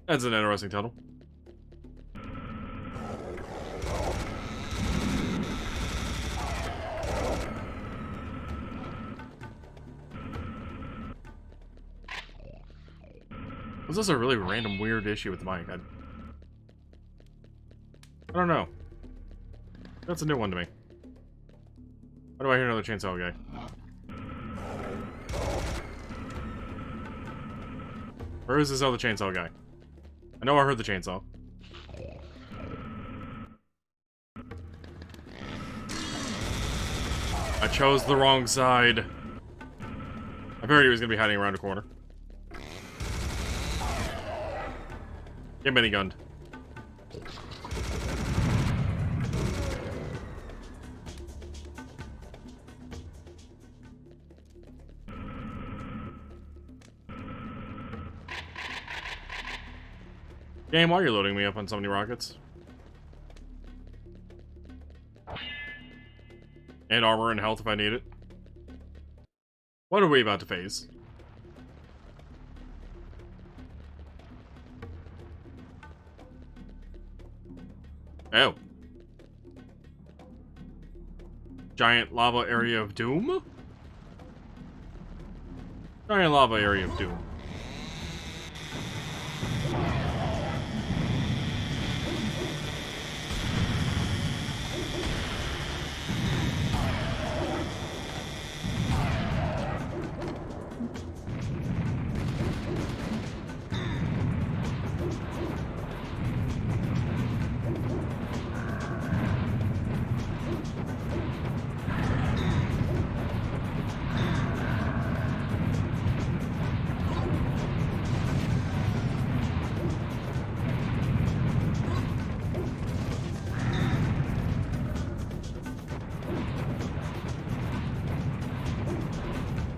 That's an interesting tunnel. Was this a really random weird issue with the mic? I don't know. That's a new one to me. Why do I hear another chainsaw guy? Where is this other chainsaw guy? I know I heard the chainsaw. I chose the wrong side. I figured he was gonna be hiding around a corner. Get minigunned. Game, why are you loading me up on so many rockets? And armor and health if I need it. What are we about to face? Oh. Giant lava area of doom? Giant lava area of doom.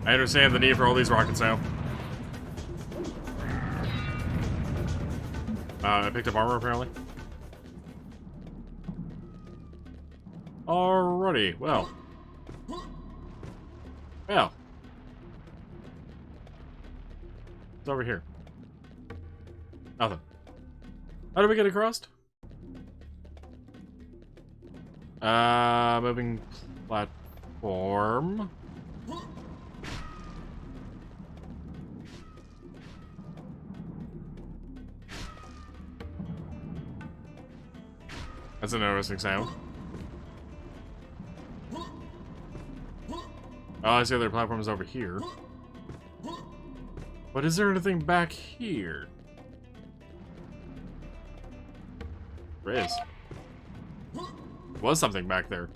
I understand the need for all these rockets now. I picked up armor, apparently. Alrighty, well. Well. It's over here. Nothing. How do we get across? Moving platform. That's an interesting sound. Oh, I see other platforms over here. But is there anything back here? There is. Was something back there.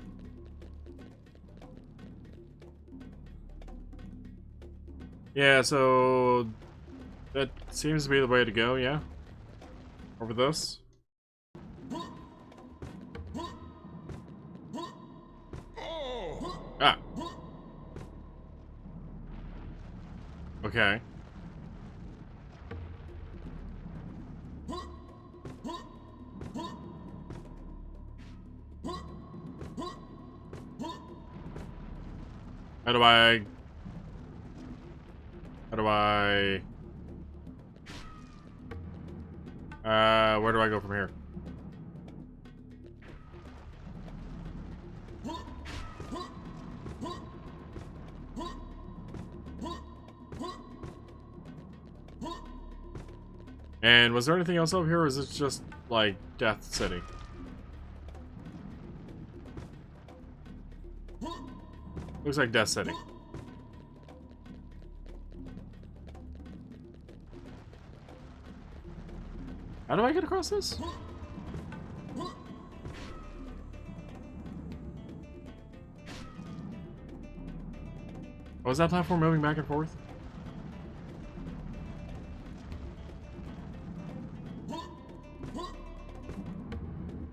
Yeah, so that seems to be the way to go, yeah? Over this. Ah. Okay. How do I... where do I go from here? And was there anything else over here, or is it just, like, Death City? Looks like Death City. How do I get across this? Oh, is that platform moving back and forth?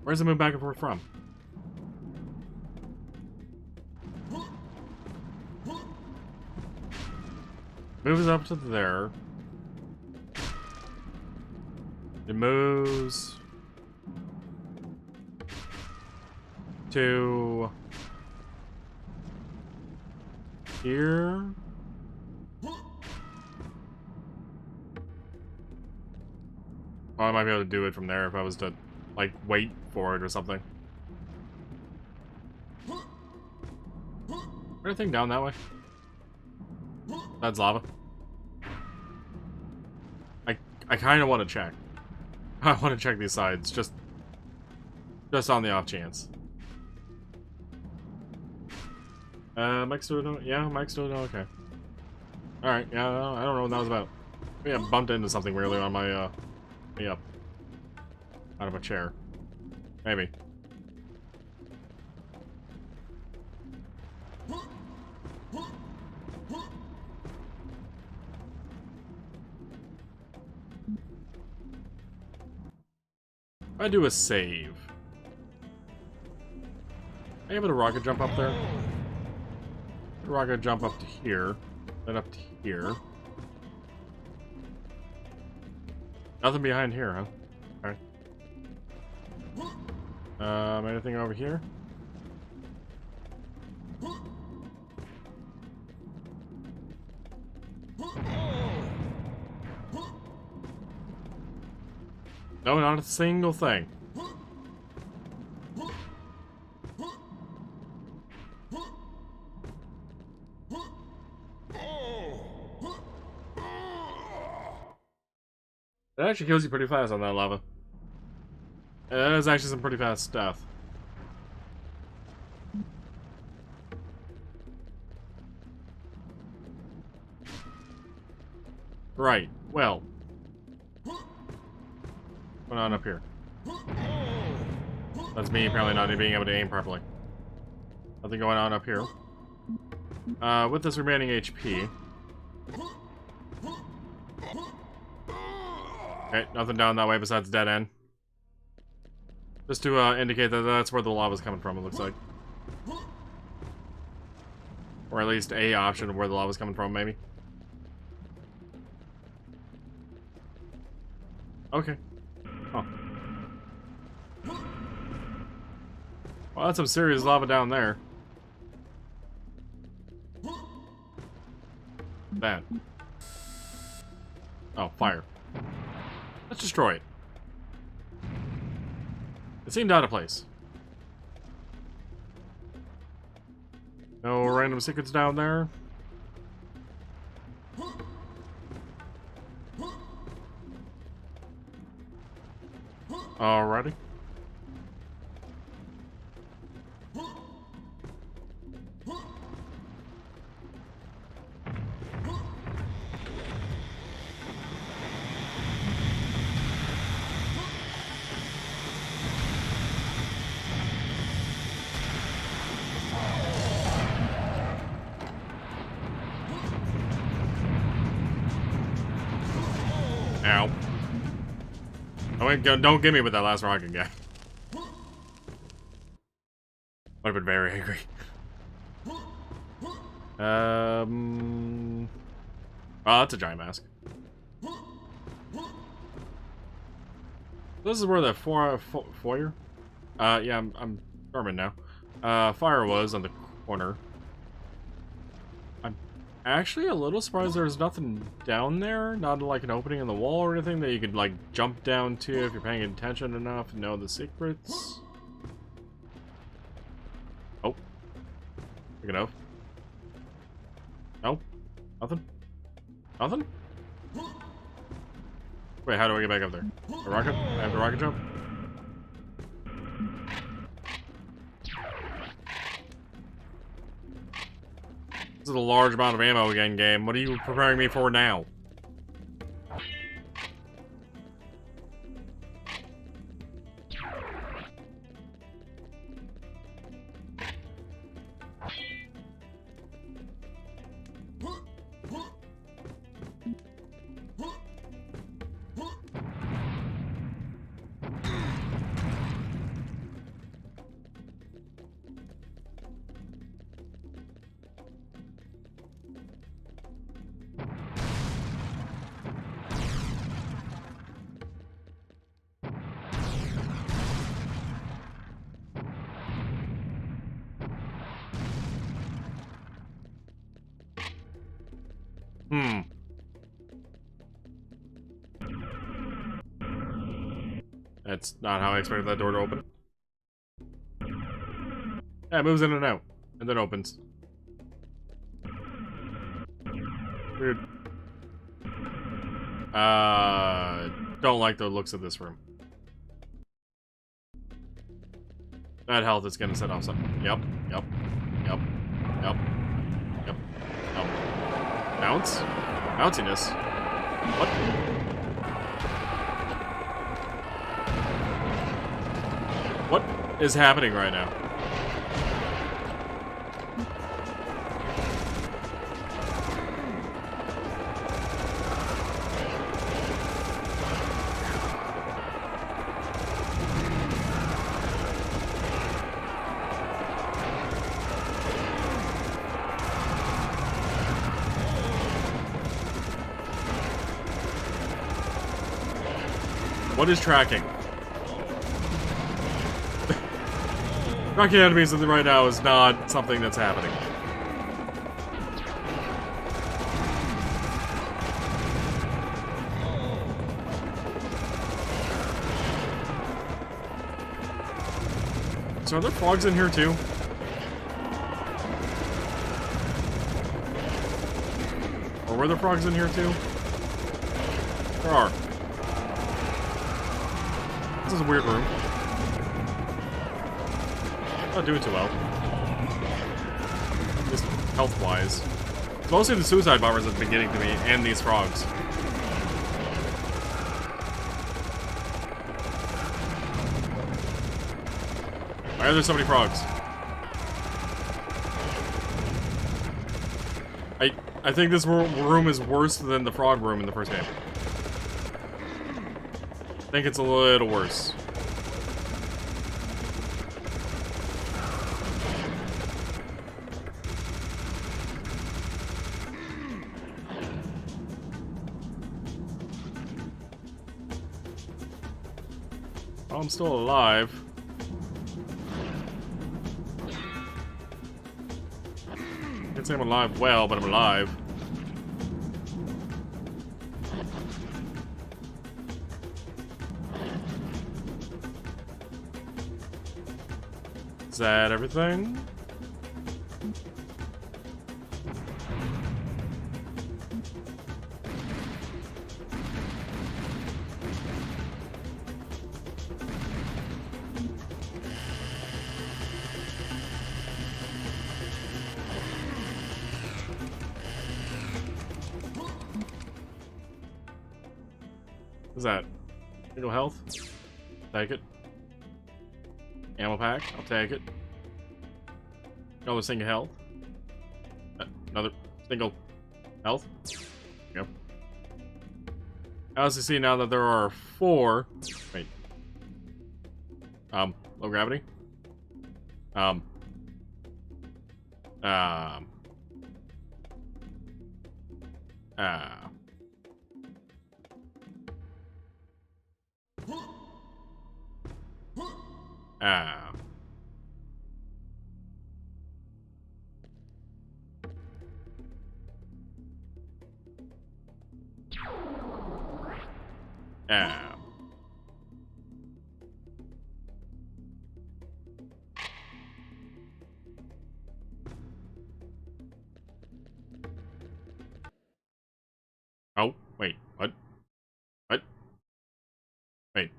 Where does it move back and forth from? Moves up to there. It moves to here. Oh, I might be able to do it from there if I was to, like, wait for it or something. Anything down that way? That's lava. I kind of want to check. I want to check these sides, just on the off chance. Mike's doing okay. Yeah, Mike's doing okay. Alright, yeah, I don't know what that was about. Maybe I bumped into something weirdly on my, way up. Out of a chair. Maybe. I do a save. I able to rocket jump up there? Rocket jump up to here, then up to here. Nothing behind here, huh? Okay. Anything over here? No, not a single thing. It actually kills you pretty fast on that lava. That is actually some pretty fast stuff. Right, well. What's going on up here? That's me apparently not being able to aim properly. Nothing going on up here. With this remaining HP. Okay, nothing down that way besides dead end. Just to indicate that that's where the lava's coming from, it looks like. Or at least a option of where the lava's coming from, maybe. Okay. Oh. Well, that's some serious lava down there. That. Oh, fire. Let's destroy it. It seemed out of place. No random secrets down there. Alrighty. Ow. Oh, wait, don't get me with that last rocket guy. Would have been very angry. Oh, that's a giant mask. This is where the foyer? Yeah, I'm determined now. Fire was on the corner. I'm actually a little surprised there's nothing down there. Not like an opening in the wall or anything that you could, like, jump down to if you're paying attention enough and know the secrets. Oh. Big enough. No? Nothing? Nothing? Wait, how do I get back up there? A rocket? I have to rocket jump? This is a large amount of ammo again, game. What are you preparing me for now? That's not how I expected that door to open. Yeah, it moves in and out, and then opens. Weird. Don't like the looks of this room. That health is gonna set off something. Yep. Bounce? Bounciness? What? What is happening right now? What is tracking? Tracking enemies right now is not something that's happening. So are there frogs in here too? Or were there frogs in here too? There are. This is a weird room. Not doing too well. Just health-wise. It's mostly the suicide bombers that have been getting to me, and these frogs. Why are there so many frogs? I think this room is worse than the frog room in the first game. I think it's a little worse. I'm still alive. Can't say I'm alive well, but I'm alive. Is that everything? What's that? Single health? Take it. Ammo pack? I'll take it. Another single health. Another single health. Yep. As you see now that there are 4. Wait. Low gravity. Ah. Oh, wait, what? What? Wait.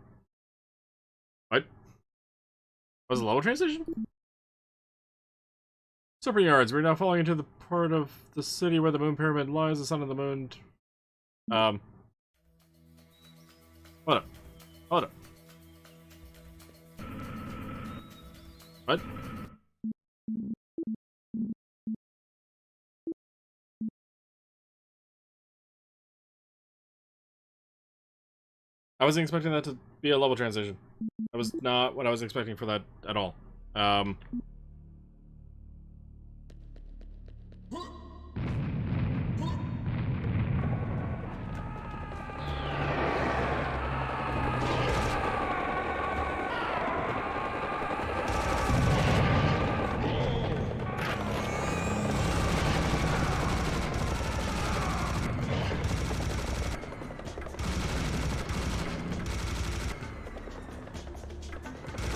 What? Was it a level transition? Super yards, we're now falling into the part of the city where the moon pyramid lies, the sun and the moon. Hold up. Hold up. What? I wasn't expecting that to be a level transition. That was not what I was expecting for that at all.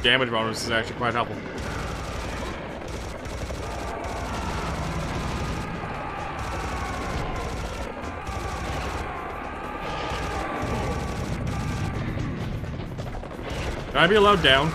Damage bonus is actually quite helpful. Can I be allowed down?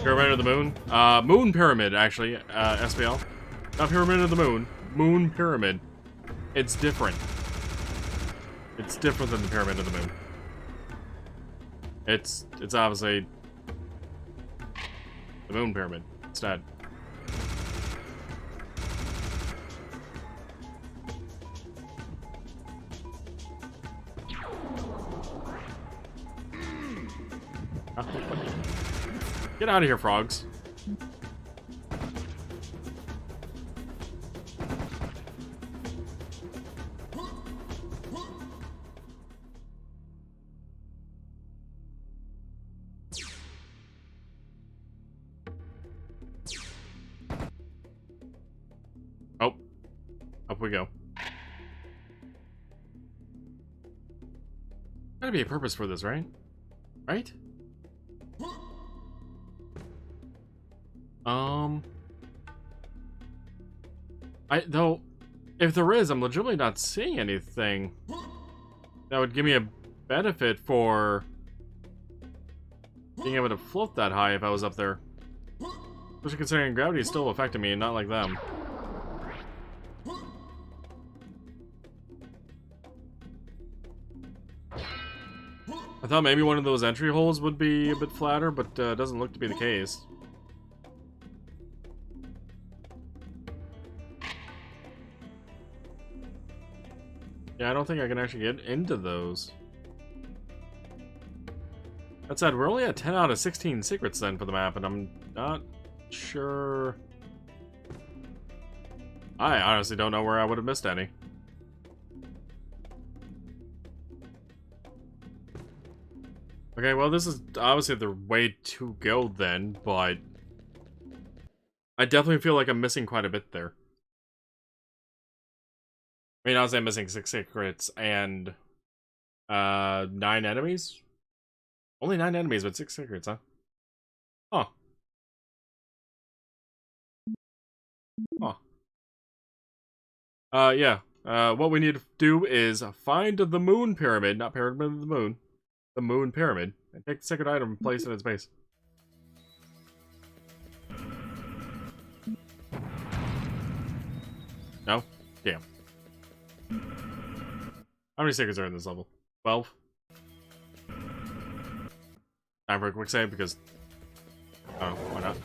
Pyramid of the Moon? Moon Pyramid, actually, SPL. Not Pyramid of the Moon. Moon Pyramid. It's different. It's different than the Pyramid of the Moon. It's obviously the Moon Pyramid instead. Get out of here, frogs. Oh. Up we go. Gotta be a purpose for this, right? Right? Though, if there is, I'm legitimately not seeing anything that would give me a benefit for being able to float that high if I was up there. Especially considering gravity is still affecting me and not like them. I thought maybe one of those entry holes would be a bit flatter, but doesn't look to be the case. Yeah, I don't think I can actually get into those. That said, we're only at 10 out of 16 secrets then for the map, and I'm not sure... I honestly don't know where I would have missed any. Okay, well, this is obviously the way to go then, but I definitely feel like I'm missing quite a bit there. I mean, honestly, I'm missing 6 secrets and 9 enemies. Only 9 enemies, but 6 secrets, huh? Huh. Huh. Yeah. What we need to do is find the moon pyramid, not pyramid of the moon. The moon pyramid. And take the secret item and place it in its base. No? Damn. How many secrets are in this level? 12? Time for a quick save because... oh, why not?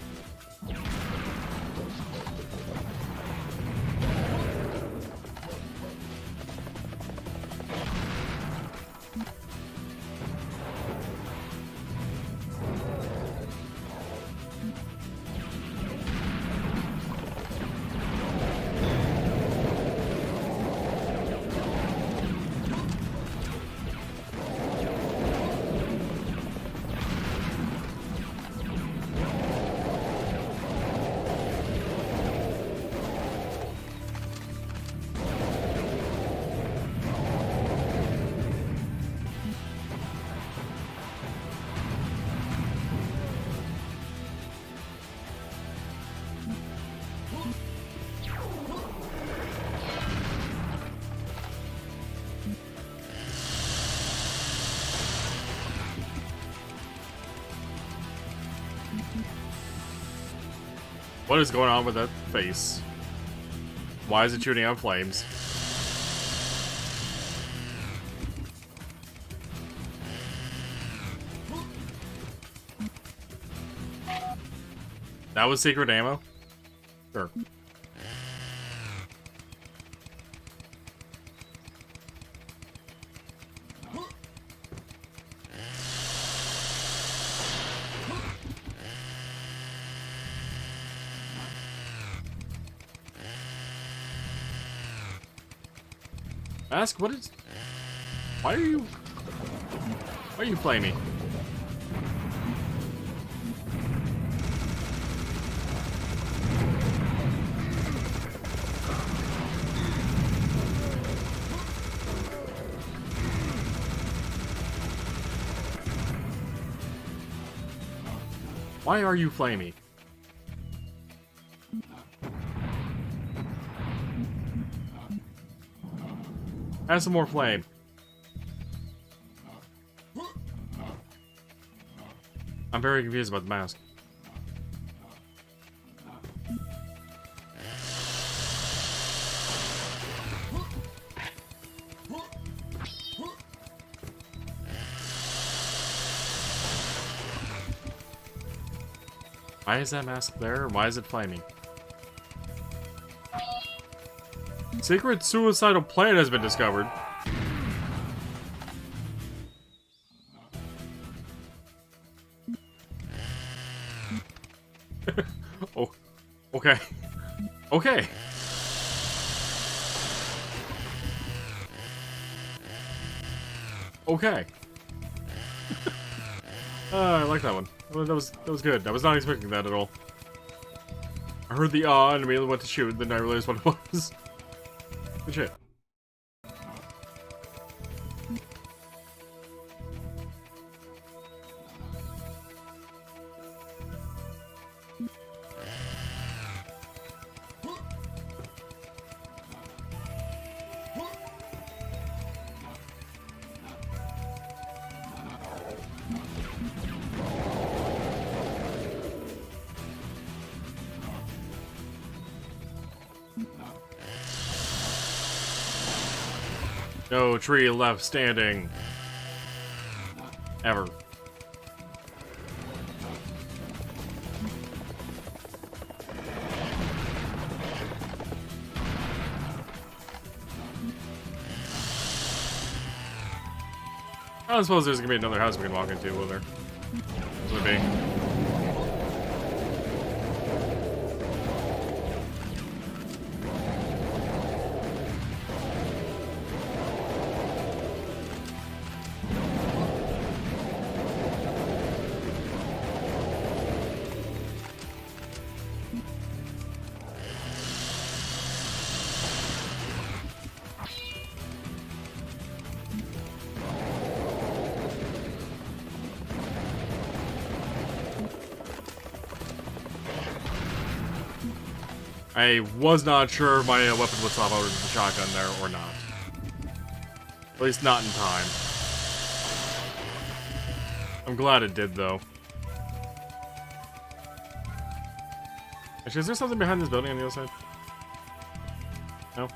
What is going on with that face? Why is it shooting out flames? That was secret ammo? Sure. Ask, what is... why are you flaming? Why are you flaming? Add some more flame. I'm very confused about the mask. Why is that mask there? Why is it flaming? Secret suicidal plan has been discovered. Oh, okay. Okay. Okay. I like that one. That was good. I was not expecting that at all. I heard the and immediately went to shoot, then I realized what it was. Good shit. No tree left standing. Ever. I don't suppose there's gonna be another house we can walk into, will there? This would be. I was not sure if my weapon would swap over to the shotgun there or not. At least not in time. I'm glad it did, though. Actually, is there something behind this building on the other side? No?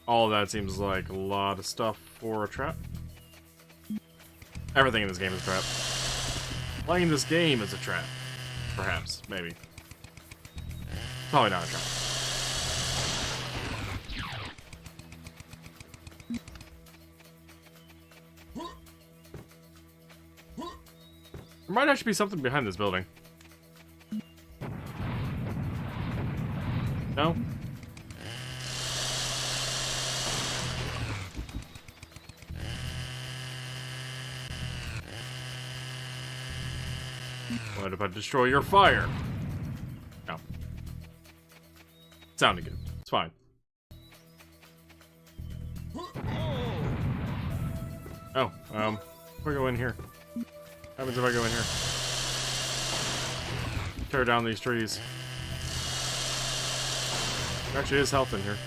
All of that seems like a lot of stuff for a trap. Everything in this game is a trap. Playing this game is a trap. Perhaps. Maybe. Probably not a trap. There might actually be something behind this building. No? What if I destroy your fire? No. Sounded good. It's fine. Oh, if I go in here. What happens if I go in here? Tear down these trees. There actually is health in here.